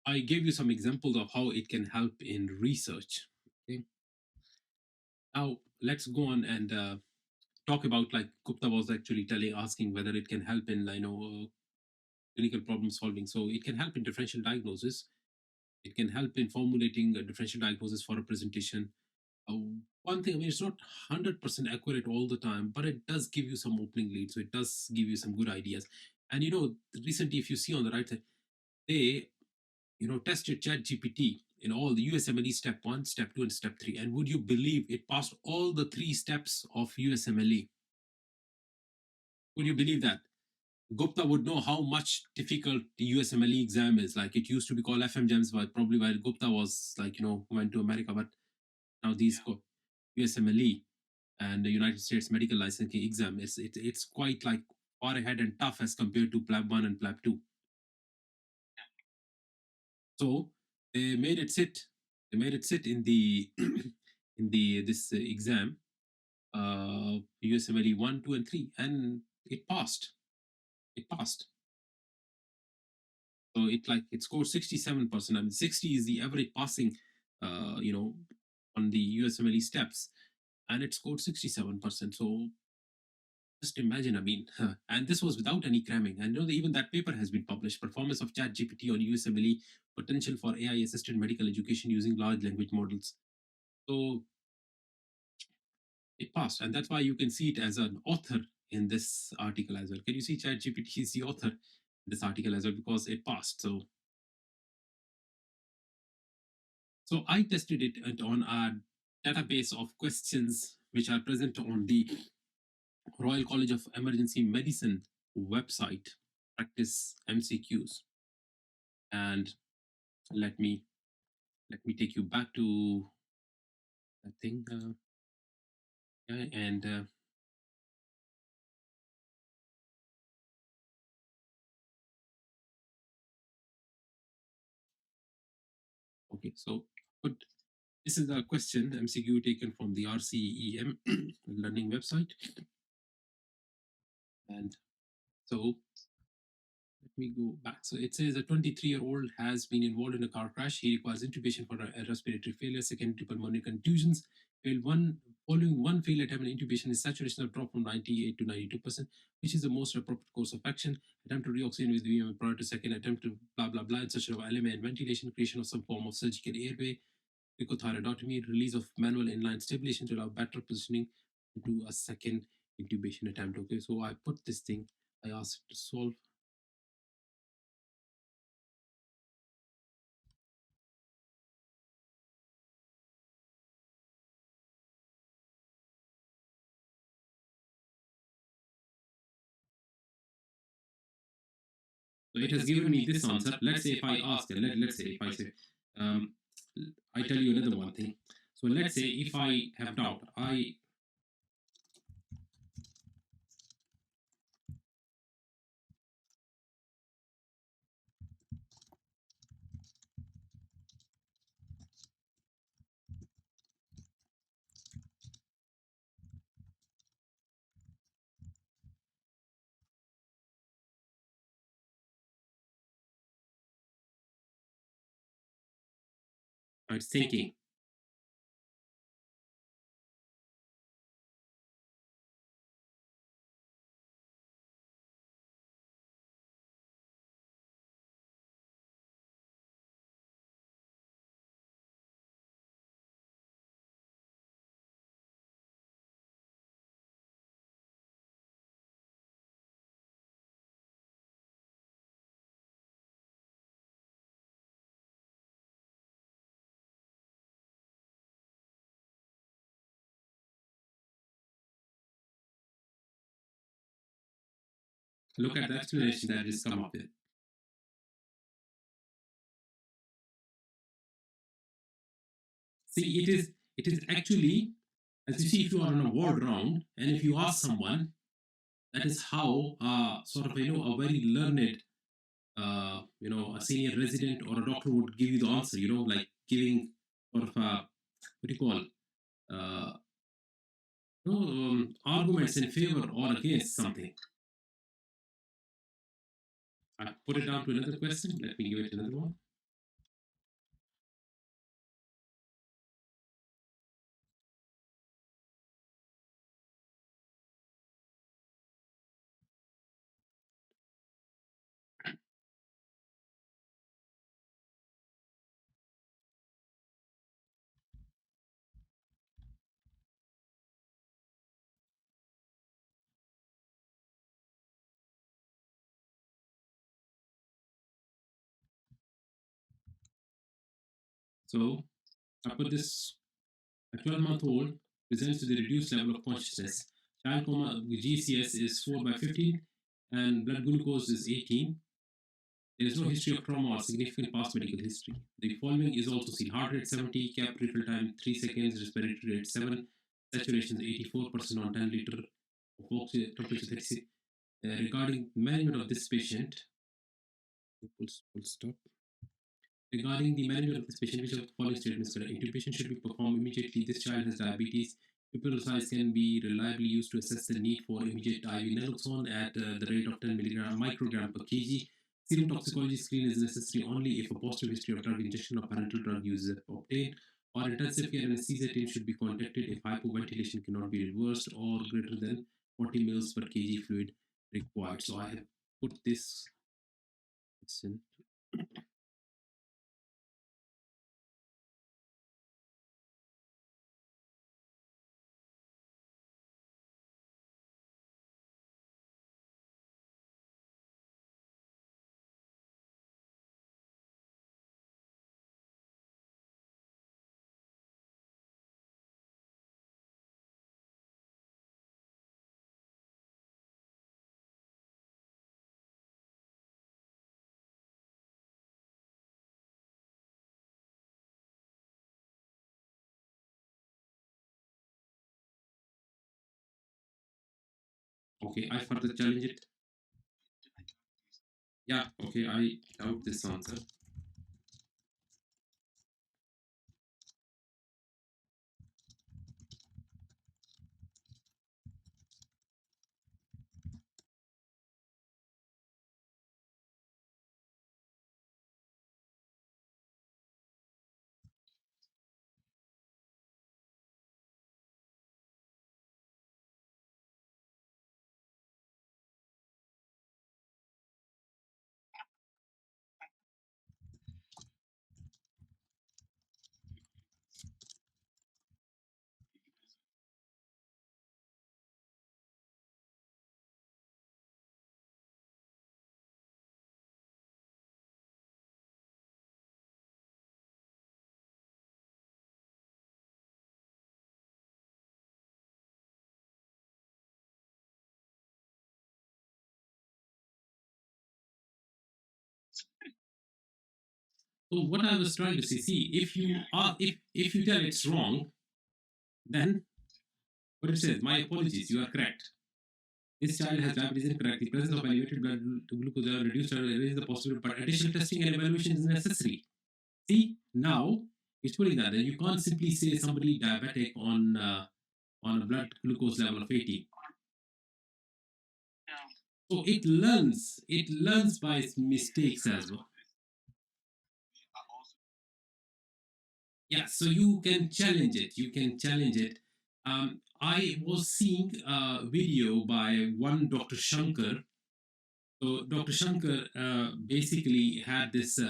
I gave you some examples of how it can help in research. Okay. Now let's go on and talk about, like Gupta was actually asking whether it can help in clinical problem solving. So it can help in differential diagnosis. It can help in formulating a differential diagnosis for a presentation. Uh, One thing, I mean, it's not 100% accurate all the time, but it does give you some opening leads. So it does give you some good ideas. And recently, if you see on the right side, they tested ChatGPT in all the USMLE step one, step two, and step three. And would you believe it passed all the three steps of USMLE? Would you believe that? Gupta would know how much difficult the USMLE exam is. Like it used to be called FM Gems, but probably while Gupta was like, went to America, but now these USMLE and the United States medical licensing exam it's quite like far ahead and tough as compared to PLAB 1 and PLAB 2. So they made it sit. They made it sit in the in the this exam, USMLE 1, 2, and 3, and it passed. It passed. So it scored 67%. I mean, 60 is the average passing, on the USMLE steps, and it scored 67%. So just imagine, I mean, and this was without any cramming. And even that paper has been published: Performance of ChatGPT on USMLE, Potential for AI Assisted Medical Education Using Large Language Models. So it passed, and that's why you can see it as an author in this article as well. Can you see ChatGPT is the author in this article as well because it passed? So I tested it on a database of questions which are present on the Royal College of Emergency Medicine website, practice MCQs. And let me take you back to that thing. Yeah, and okay, so but this is a question MCQ taken from the RCEM learning website, and so let me go back. So it says a 23-year-old has been involved in a car crash. He requires intubation for a respiratory failure, secondary pulmonary contusions. Following one failed attempt, intubation is saturation drop from 98 to 92%, which is the most appropriate course of action. Attempt to reoxygen with VM prior to second attempt to blah blah blah, insertion of LMA and ventilation, creation of some form of surgical airway, ecothyroidotomy, release of manual inline stabilization to allow better positioning into a second intubation attempt. Okay, so I put this thing, I asked it to solve. So it has given me this answer. Let's say if I ask, let's say if I say, um, I tell you another one thing. So let's say if I have doubt, it's thinking. Look at the explanation that it is come up with. See, it is actually, as you see, if you are on a world round and if you ask someone, that is how sort of a very learned a senior resident or a doctor would give you the answer. Like giving sort of a what do you call arguments in favor or against something. I put it down to another question. Let me give it another one. So I put this: a 12-month-old presents with a reduced level of consciousness. Child coma GCS is 4 by 15 and blood glucose is 18. There is no history of trauma or significant past medical history. The following is also seen: heart rate 70, cap refill time 3 seconds, respiratory rate 7, saturation 84% on 10 liter of oxygen, temperature 36. Regarding management of this patient, full stop. Regarding the management of this patient, which of the following statements correct? Intubation should be performed immediately. This child has diabetes. Pupil size can be reliably used to assess the need for immediate IV naloxone at the rate of 10 milligram microgram per kg. Serum toxicology screen is necessary only if a positive history of drug injection or parental drug use is obtained, or intensive care anesthesia team should be contacted if hypoventilation cannot be reversed or greater than 40 mils per kg fluid required. So I have put this question. Okay, I further challenge it. Yeah, okay, I doubt this answer. So what I was trying to say, see, if you tell it's wrong, then what it says, my apologies, you are correct. This child has diabetes incorrect. The presence of elevated blood glucose level reduced level raises the possibility, but additional testing and evaluation is necessary. See, now it's putting that you can't simply say somebody diabetic on a blood glucose level of 80. So it learns by its mistakes as well. Yeah, so you can challenge it. You can challenge it. I was seeing a video by one Dr. Shankar. So Dr. Shankar basically had this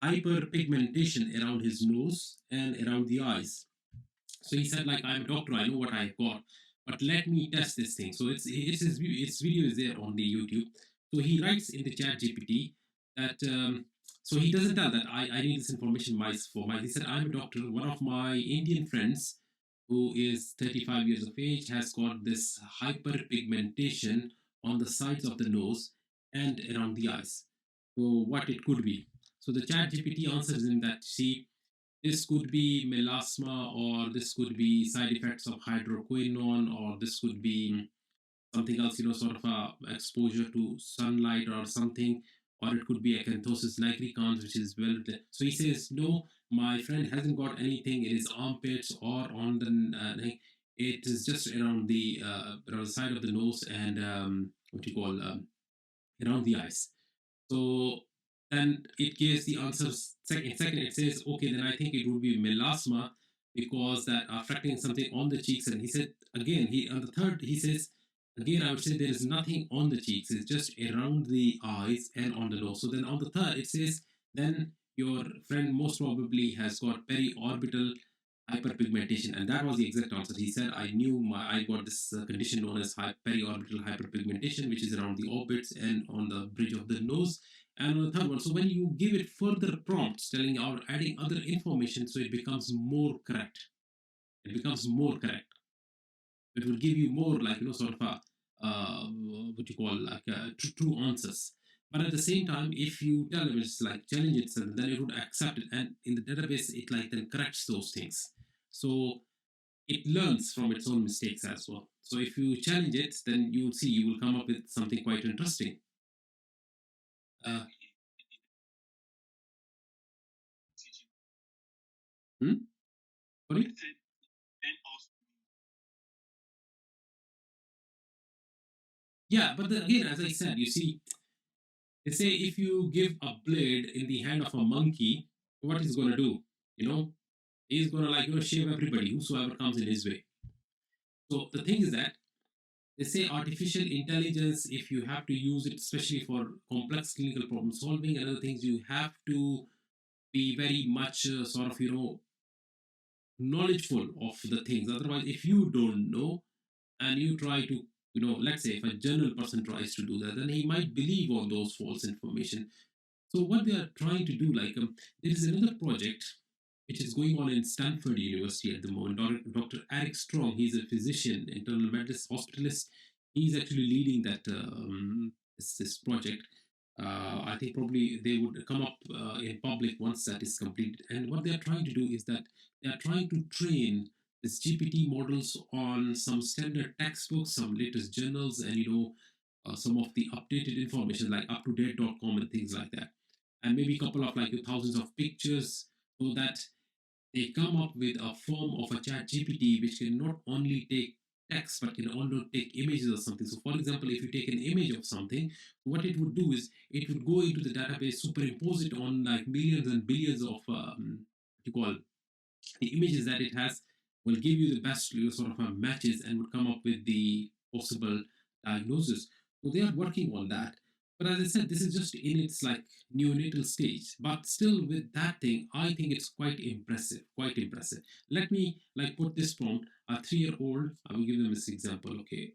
hyperpigmentation around his nose and around the eyes. So he said, like, I'm a doctor, I know what I've got, but let me test this thing. So its video is there on the YouTube. So he writes in the chat GPT that so he doesn't tell that I need this information for my. He said, I'm a doctor. One of my Indian friends who is 35 years of age has got this hyperpigmentation on the sides of the nose and around the eyes. So what it could be. So the chat GPT answers him that, see, this could be melasma, or this could be side effects of hydroquinone, or this could be something else, sort of exposure to sunlight or something, or it could be acanthosis nigricans, which is well. So he says, no, my friend hasn't got anything in his armpits or on the neck. It is just around the side of the nose and what you call around the eyes. So then it gives the answers. Second, it says, okay, then I think it would be melasma because that affecting something on the cheeks. And he said again, he on the third, he says, again, I would say there is nothing on the cheeks. It's just around the eyes and on the nose. So then on the third, it says, then your friend most probably has got periorbital hyperpigmentation, and that was the exact answer. He said, I got this condition known as periorbital hyperpigmentation, which is around the orbits and on the bridge of the nose. And on the third one, so when you give it further prompts telling or adding other information, so it becomes more correct. It becomes more correct. It will give you more, like, sort of a what you call, like, true answers. But at the same time, if you tell them it's like challenge itself, then it would accept it, and in the database it like then corrects those things. So it learns from its own mistakes as well. So if you challenge it, then you will see you will come up with something quite interesting. uh, hmm? Sorry? Yeah, but then again, as I said, you see, they say if you give a blade in the hand of a monkey, what he's going to do, you know he's going to, like, shave everybody whosoever comes in his way. So the thing is that they say artificial intelligence, if you have to use it, especially for complex clinical problem solving and other things, you have to be very much sort of, knowledgeful of the things. Otherwise, if you don't know and you try to, let's say if a general person tries to do that, then he might believe on those false information. So what they are trying to do, like, there is another project which is going on in Stanford University at the moment. Dr. Eric Strong, he's a physician, internal medicine hospitalist. He's actually leading this project. I think probably they would come up in public once that is completed. And what they're trying to do is that they are trying to train these GPT models on some standard textbooks, some latest journals, and some of the updated information like UpToDate.com and things like that, and maybe a couple of, like, thousands of pictures, so that they come up with a form of a chat GPT which can not only take text but can also take images of something. So, for example, if you take an image of something, what it would do is it would go into the database, superimpose it on like millions and billions of what you call the images that it has, will give you the best sort of matches and would come up with the possible diagnosis. So they are working on that. But as I said, this is just in its like neonatal stage. But still, with that thing, I think it's quite impressive. Quite impressive. Let me like put this prompt. A 3-year-old. I will give them this example. Okay,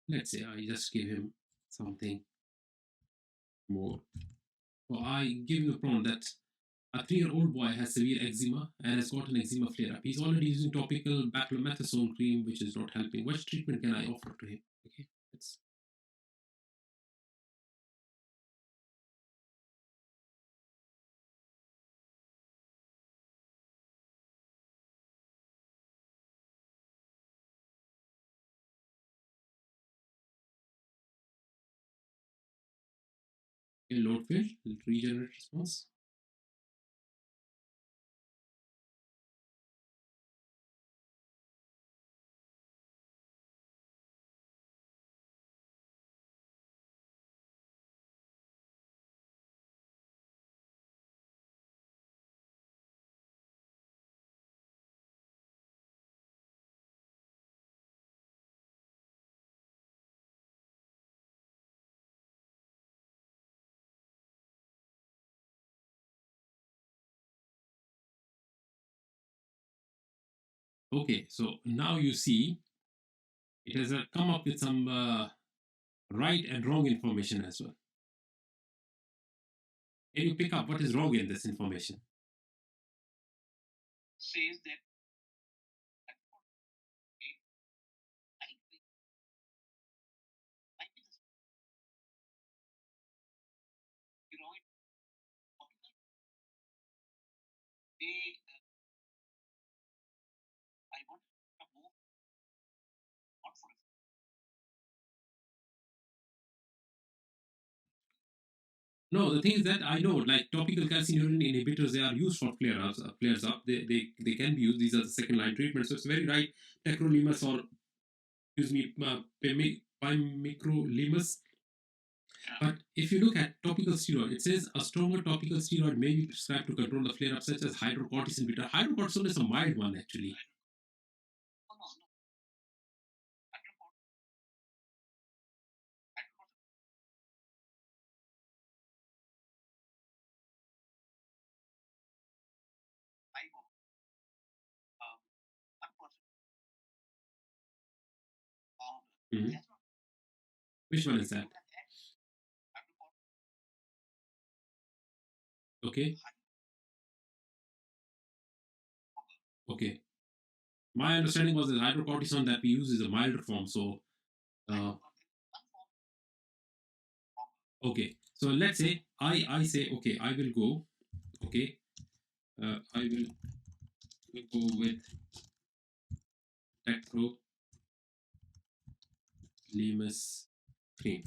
let's say I just give him something more. So I give him the prompt that a 3-year-old boy has severe eczema and has got an eczema flare up. He's already using topical baclomethasone cream, which is not helping. What treatment can I offer to him? Okay, let's Okay, load field, regenerate response. Okay, so now you see it has come up with some right and wrong information as well. Can you pick up what is wrong in this information? No, the thing is that I know, like topical calcineurin inhibitors, they are used for flare-ups, flares up. They can be used. These are the second line treatments. So it's very right. Tacrolimus or excuse me, pimicrolimus. But if you look at topical steroid, it says a stronger topical steroid may be prescribed to control the flare-up, such as hydrocortisone beta. Hydrocortisone is a mild one actually. Mhm. Which one is that? Okay, okay. My understanding was that hydrocortisone that we use is a milder form. So, okay. So let's say I say okay, I will go. Okay, I will go with tacrolimus cream.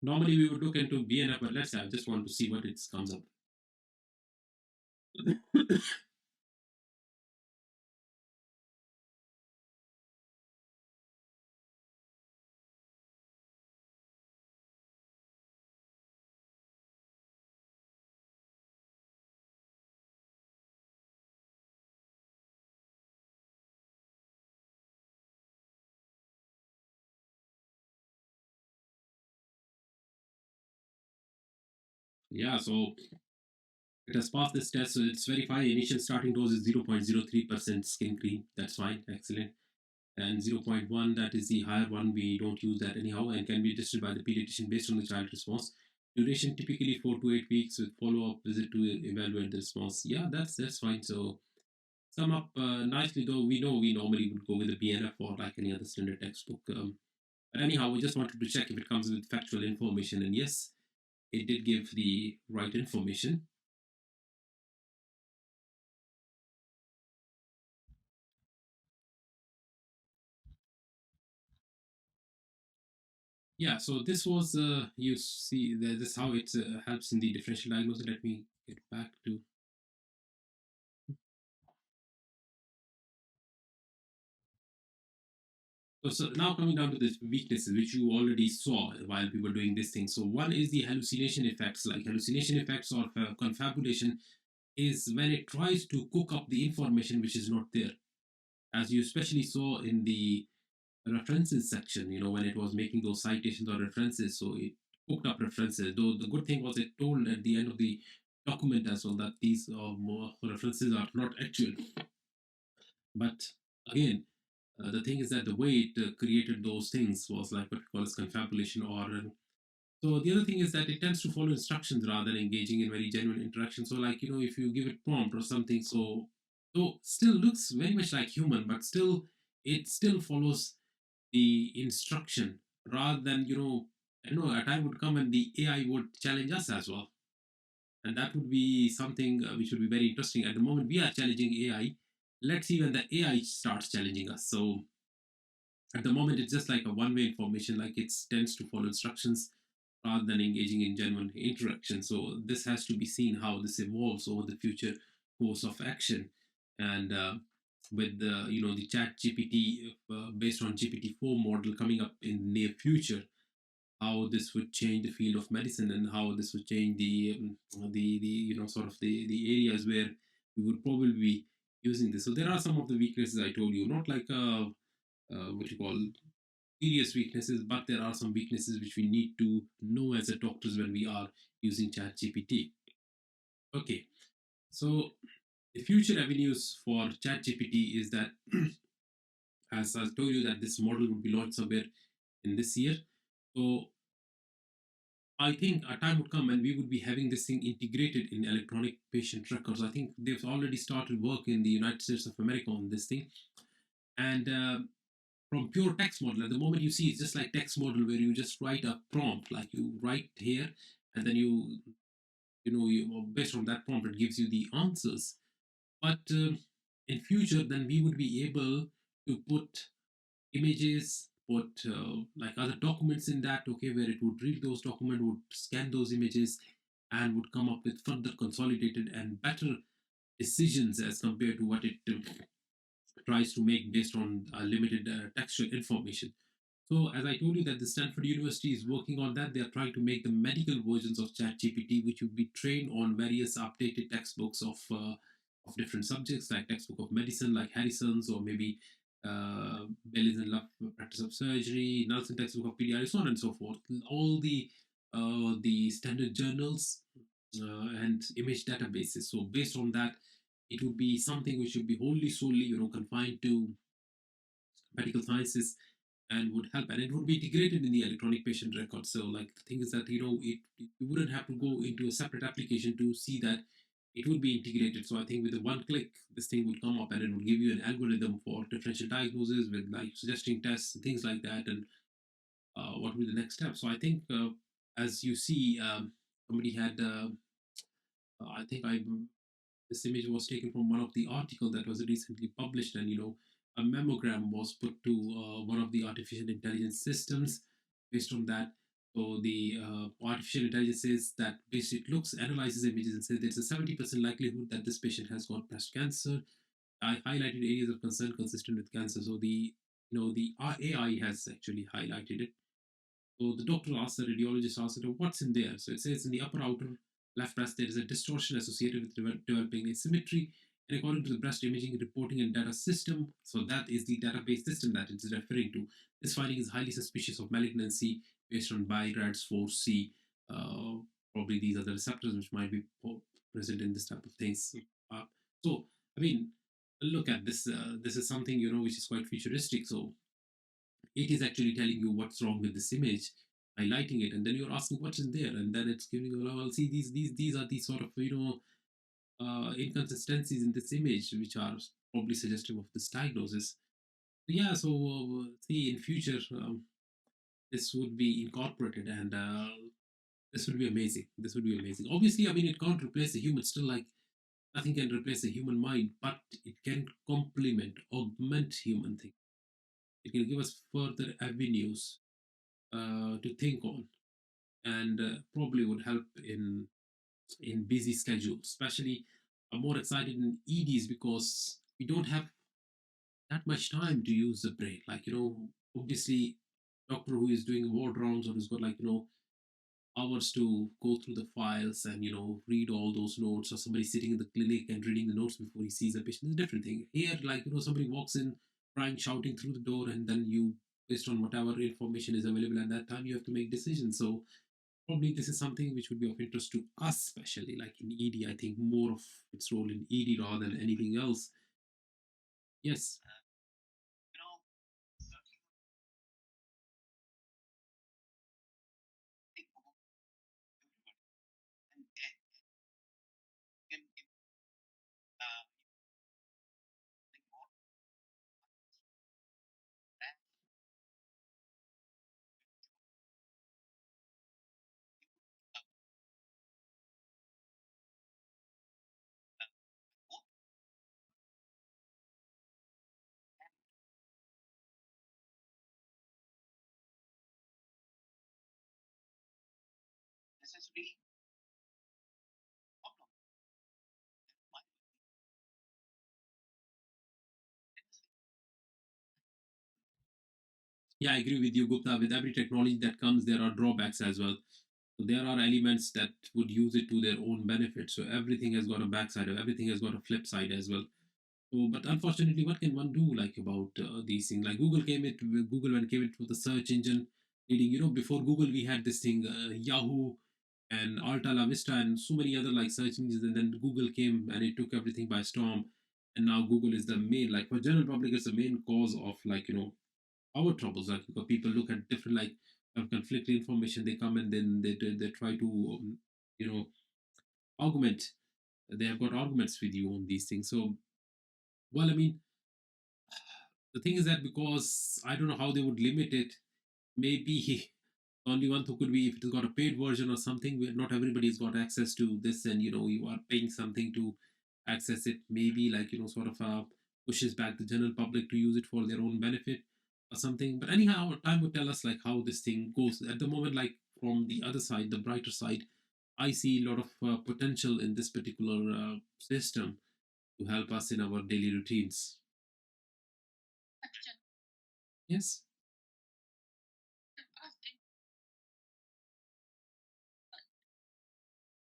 Normally we would look into BNF, but let's say I just want to see what it comes up. Yeah, so it has passed this test, so it's very fine. Initial starting dose is 0.03% skin cream. That's fine, excellent. And zero point 0.1, that is the higher one. We don't use that anyhow and can be adjusted by the pediatrician based on the child response. Duration typically 4 to 8 weeks with follow-up visit to evaluate the response. Yeah, that's fine. So sum up nicely, though we know we normally would go with the BNF or like any other standard textbook. But anyhow, we just wanted to check if it comes with factual information, and yes, it did give the right information. Yeah, so this was you see this is how it helps in the differential diagnosis. Let me get back to. So now coming down to the weaknesses, which you already saw while we were doing this thing. So one is the hallucination effects. Like hallucination effects or confabulation is when it tries to cook up the information which is not there, as you especially saw in the references section. You know, when it was making those citations or references, so it cooked up references. Though the good thing was it told at the end of the document as well that these references are not actual. But again, the thing is that the way it created those things was like what we call as confabulation or so the other thing is that it tends to follow instructions rather than engaging in very genuine interaction. So like, you know, if you give it prompt or something, so still looks very much like human, but still it still follows the instruction rather than, you know, I know a time would come when the AI would challenge us as well, and that would be something which would be very interesting. At the moment, we are challenging AI. Let's see when the AI starts challenging us. So at the moment, it's just like a one-way information, like it tends to follow instructions rather than engaging in genuine interaction. So this has to be seen how this evolves over the future course of action. And with the the Chat GPT based on GPT-4 model coming up in the near future, how this would change the field of medicine and how this would change the sort of the areas where we would probably be using this. So there are some of the weaknesses I told you, not like what you call serious weaknesses, but there are some weaknesses which we need to know as a doctors when we are using Chat GPT. Okay, so the future avenues for Chat GPT is that, as I told you, that this model would be launched somewhere in this year. So I think a time would come when we would be having this thing integrated in electronic patient records. I think they've already started work in the United States of America on this thing. And from pure text model, at the moment you see it's just like text model where you just write a prompt, like you write here, and then you based on that prompt, it gives you the answers. But in future, then we would be able to put images, put like other documents in that, okay, where it would read those documents, would scan those images, and would come up with further consolidated and better decisions as compared to what it tries to make based on limited textual information. So, as I told you, that the Stanford University is working on that. They are trying to make the medical versions of ChatGPT, which would be trained on various updated textbooks of different subjects, like textbook of medicine, like Harrison's, or maybe Bailey's and Love Practice of Surgery, Nelson textbook of pediatrics, so on and so forth. All the standard journals and image databases. So, based on that, it would be something which should be wholly solely, confined to medical sciences and would help, and it would be integrated in the electronic patient record. So like the thing is that you wouldn't have to go into a separate application to see that. It would be integrated. So I think with a one click this thing would come up and it would give you an algorithm for differential diagnosis with like suggesting tests and things like that, and what will be the next step. So I think as you see, somebody had I think I this image was taken from one of the article that was recently published, and a mammogram was put to one of the artificial intelligence systems. Based on that, so the artificial intelligence says that basically it looks, analyzes images, and says there's a 70% likelihood that this patient has got breast cancer. I highlighted areas of concern consistent with cancer. So the AI has actually highlighted it. So the doctor asks, the radiologist asks, what's in there? So it says in the upper outer left breast, there is a distortion associated with developing asymmetry. And according to the breast imaging reporting and data system, so that is the database system that it is referring to. This finding is highly suspicious of malignancy based on BIRADS4C. Uh, Probably these are the receptors which might be present in this type of things. Uh, so, I mean, look at this. This is something which is quite futuristic. So it is actually telling you what's wrong with this image, highlighting it, and then you're asking what's in there, and then it's giving you, well, see, these are these sort of inconsistencies in this image which are probably suggestive of this diagnosis. Yeah, so see, in future, this would be incorporated, and this would be amazing. This would be amazing. Obviously, I mean, it can't replace the human. Still, like nothing can replace the human mind, but it can complement, augment human thinking. It can give us further avenues to think on, and probably would help in busy schedules. Especially, I'm more excited in EDs because we don't have that much time to use the brain. Like obviously, doctor who is doing ward rounds or who's got like hours to go through the files and read all those notes, or somebody sitting in the clinic and reading the notes before he sees a patient is a different thing. Here, like somebody walks in crying, shouting through the door, and then you, based on whatever information is available at that time, you have to make decisions. So probably this is something which would be of interest to us, especially like in ED. I think more of its role in ED rather than anything else. Yes. Yeah, I agree with you, Gupta. With every technology that comes, there are drawbacks as well. So there are elements that would use it to their own benefit. So everything has got a backside, or everything has got a flip side as well. So, but unfortunately, what can one do like about these things? Like Google when came it with the search engine leading. Before Google, we had this thing, Yahoo and Alta La Vista and so many other like search engines, and then Google came and it took everything by storm. And now Google is the main, like for general public, it's the main cause of like our troubles. Like because people look at different like conflicting information, they come and then they try to you know argument. They have got arguments with you on these things. So, well, I mean, the thing is that because I don't know how they would limit it, maybe only one who could be if it has got a paid version or something where not everybody's got access to this, and you are paying something to access it. Maybe like sort of pushes back the general public to use it for their own benefit or something. But anyhow, time will tell us like how this thing goes. At the moment, like from the other side, the brighter side, I see a lot of potential in this particular system to help us in our daily routines. Yes.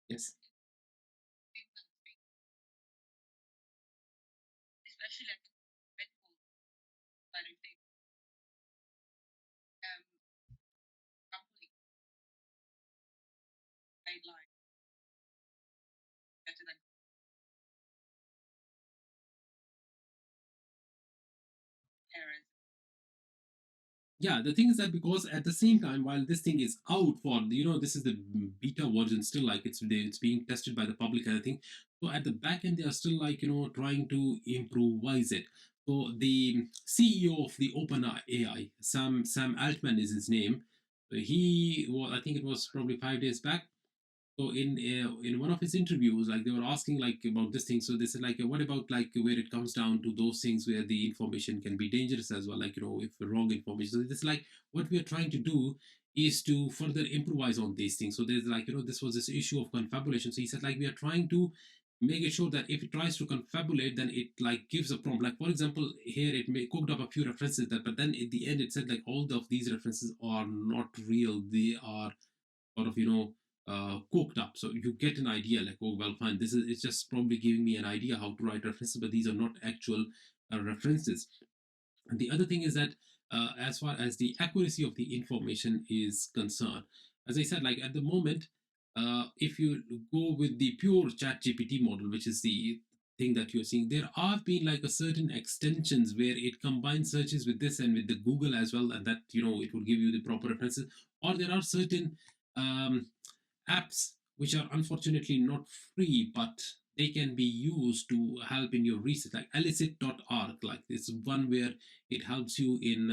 Yes. Yeah, the thing is that because at the same time, while this thing is out for this is the beta version still, like it's being tested by the public and I think so at the back end they are still like trying to improvise it. So the CEO of the Open AI, Sam Altman is his name. He was, I think it was probably 5 days back. So in one of his interviews, like they were asking like about this thing. So they said like, what about like where it comes down to those things where the information can be dangerous as well, like if wrong information. So this like what we are trying to do is to further improvise on these things. So there's like this was this issue of confabulation. So he said like we are trying to make it sure that if it tries to confabulate, then it like gives a prompt. Like for example, here it may cooked up a few references that, but then at the end it said like all of these references are not real. They are sort of cooked up, so you get an idea like, oh well, fine, this is it's just probably giving me an idea how to write references, but these are not actual references. And the other thing is that as far as the accuracy of the information is concerned, as I said, like at the moment, if you go with the pure chat gpt model, which is the thing that you're seeing, there have been like a certain extensions where it combines searches with this and with the Google as well, and that it will give you the proper references. Or there are certain um, apps which are unfortunately not free, but they can be used to help in your research, like elicit.org. Like it's one where it helps you in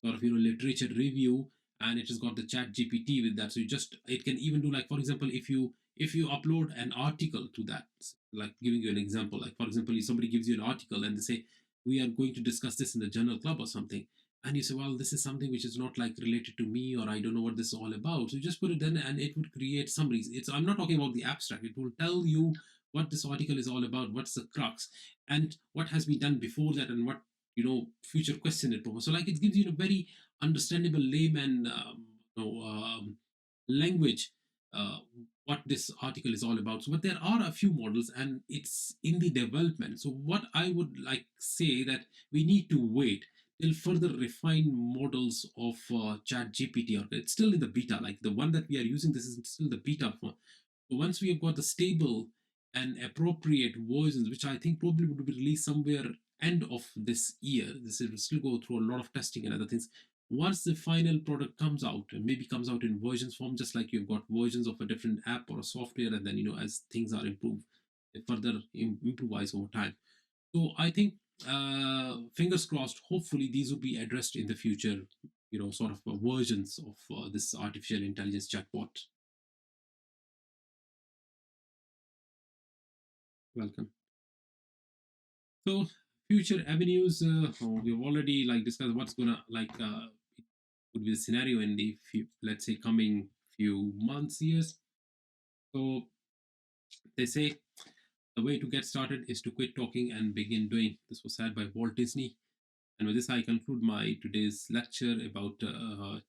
sort of literature review, and it has got the chat gpt with that. So you just it can even do like, for example, if you upload an article to that, like giving you an example, like for example, if somebody gives you an article and they say we are going to discuss this in the journal club or something, and you say, well, this is something which is not like related to me, or I don't know what this is all about, so you just put it in and it would create summaries. I'm not talking about the abstract. It will tell you what this article is all about, what's the crux, and what has been done before that, and what future question it proposes. So like it gives you a very understandable layman language, uh, what this article is all about. So, but there are a few models, and it's in the development. So, what I would like say that we need to wait till further refined models of Chat GPT. Or it's still in the beta, like the one that we are using. This is still the beta for. So once we have got the stable and appropriate versions, which I think probably would be released somewhere end of this year, this will still go through a lot of testing and other things. Once the final product comes out, and maybe comes out in versions form, just like you've got versions of a different app or a software, and then as things are improved, they further improvise over time. So I think, fingers crossed, hopefully these will be addressed in the future, sort of versions of this artificial intelligence chatbot. Welcome. So future avenues, we've already like discussed what's gonna like would be the scenario in the few, let's say, coming few months, years. So they say the way to get started is to quit talking and begin doing. This was said by Walt Disney. And with this, I conclude my today's lecture about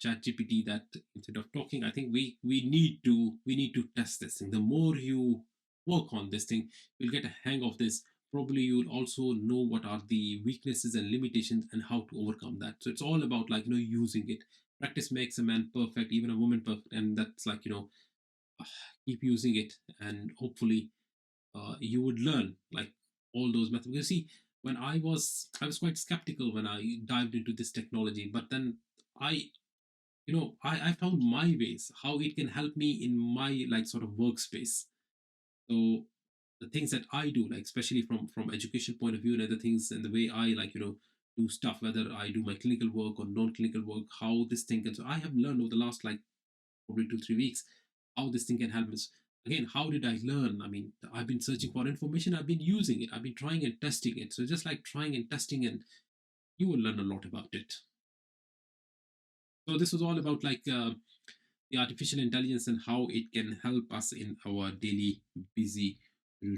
ChatGPT. That instead of talking, I think we need to test this thing. The more you work on this thing, you'll get a hang of this. Probably you'll also know what are the weaknesses and limitations and how to overcome that. So it's all about using it. Practice makes a man perfect, even a woman perfect, and that's keep using it, and hopefully you would learn like all those methods. You see, when I was quite skeptical when I dived into this technology, but then I I found my ways how it can help me in my sort of workspace. So the things that I do, like especially from education point of view, and other things, and the way I do stuff, whether I do my clinical work or non-clinical work, how this thing can. So I have learned over the last probably 2 3 weeks how this thing can help us. Again, how did I learn? I mean, I've been searching for information, I've been using it, I've been trying and testing it. So just like trying and testing, and you will learn a lot about it. So this was all about the artificial intelligence and how it can help us in our daily busy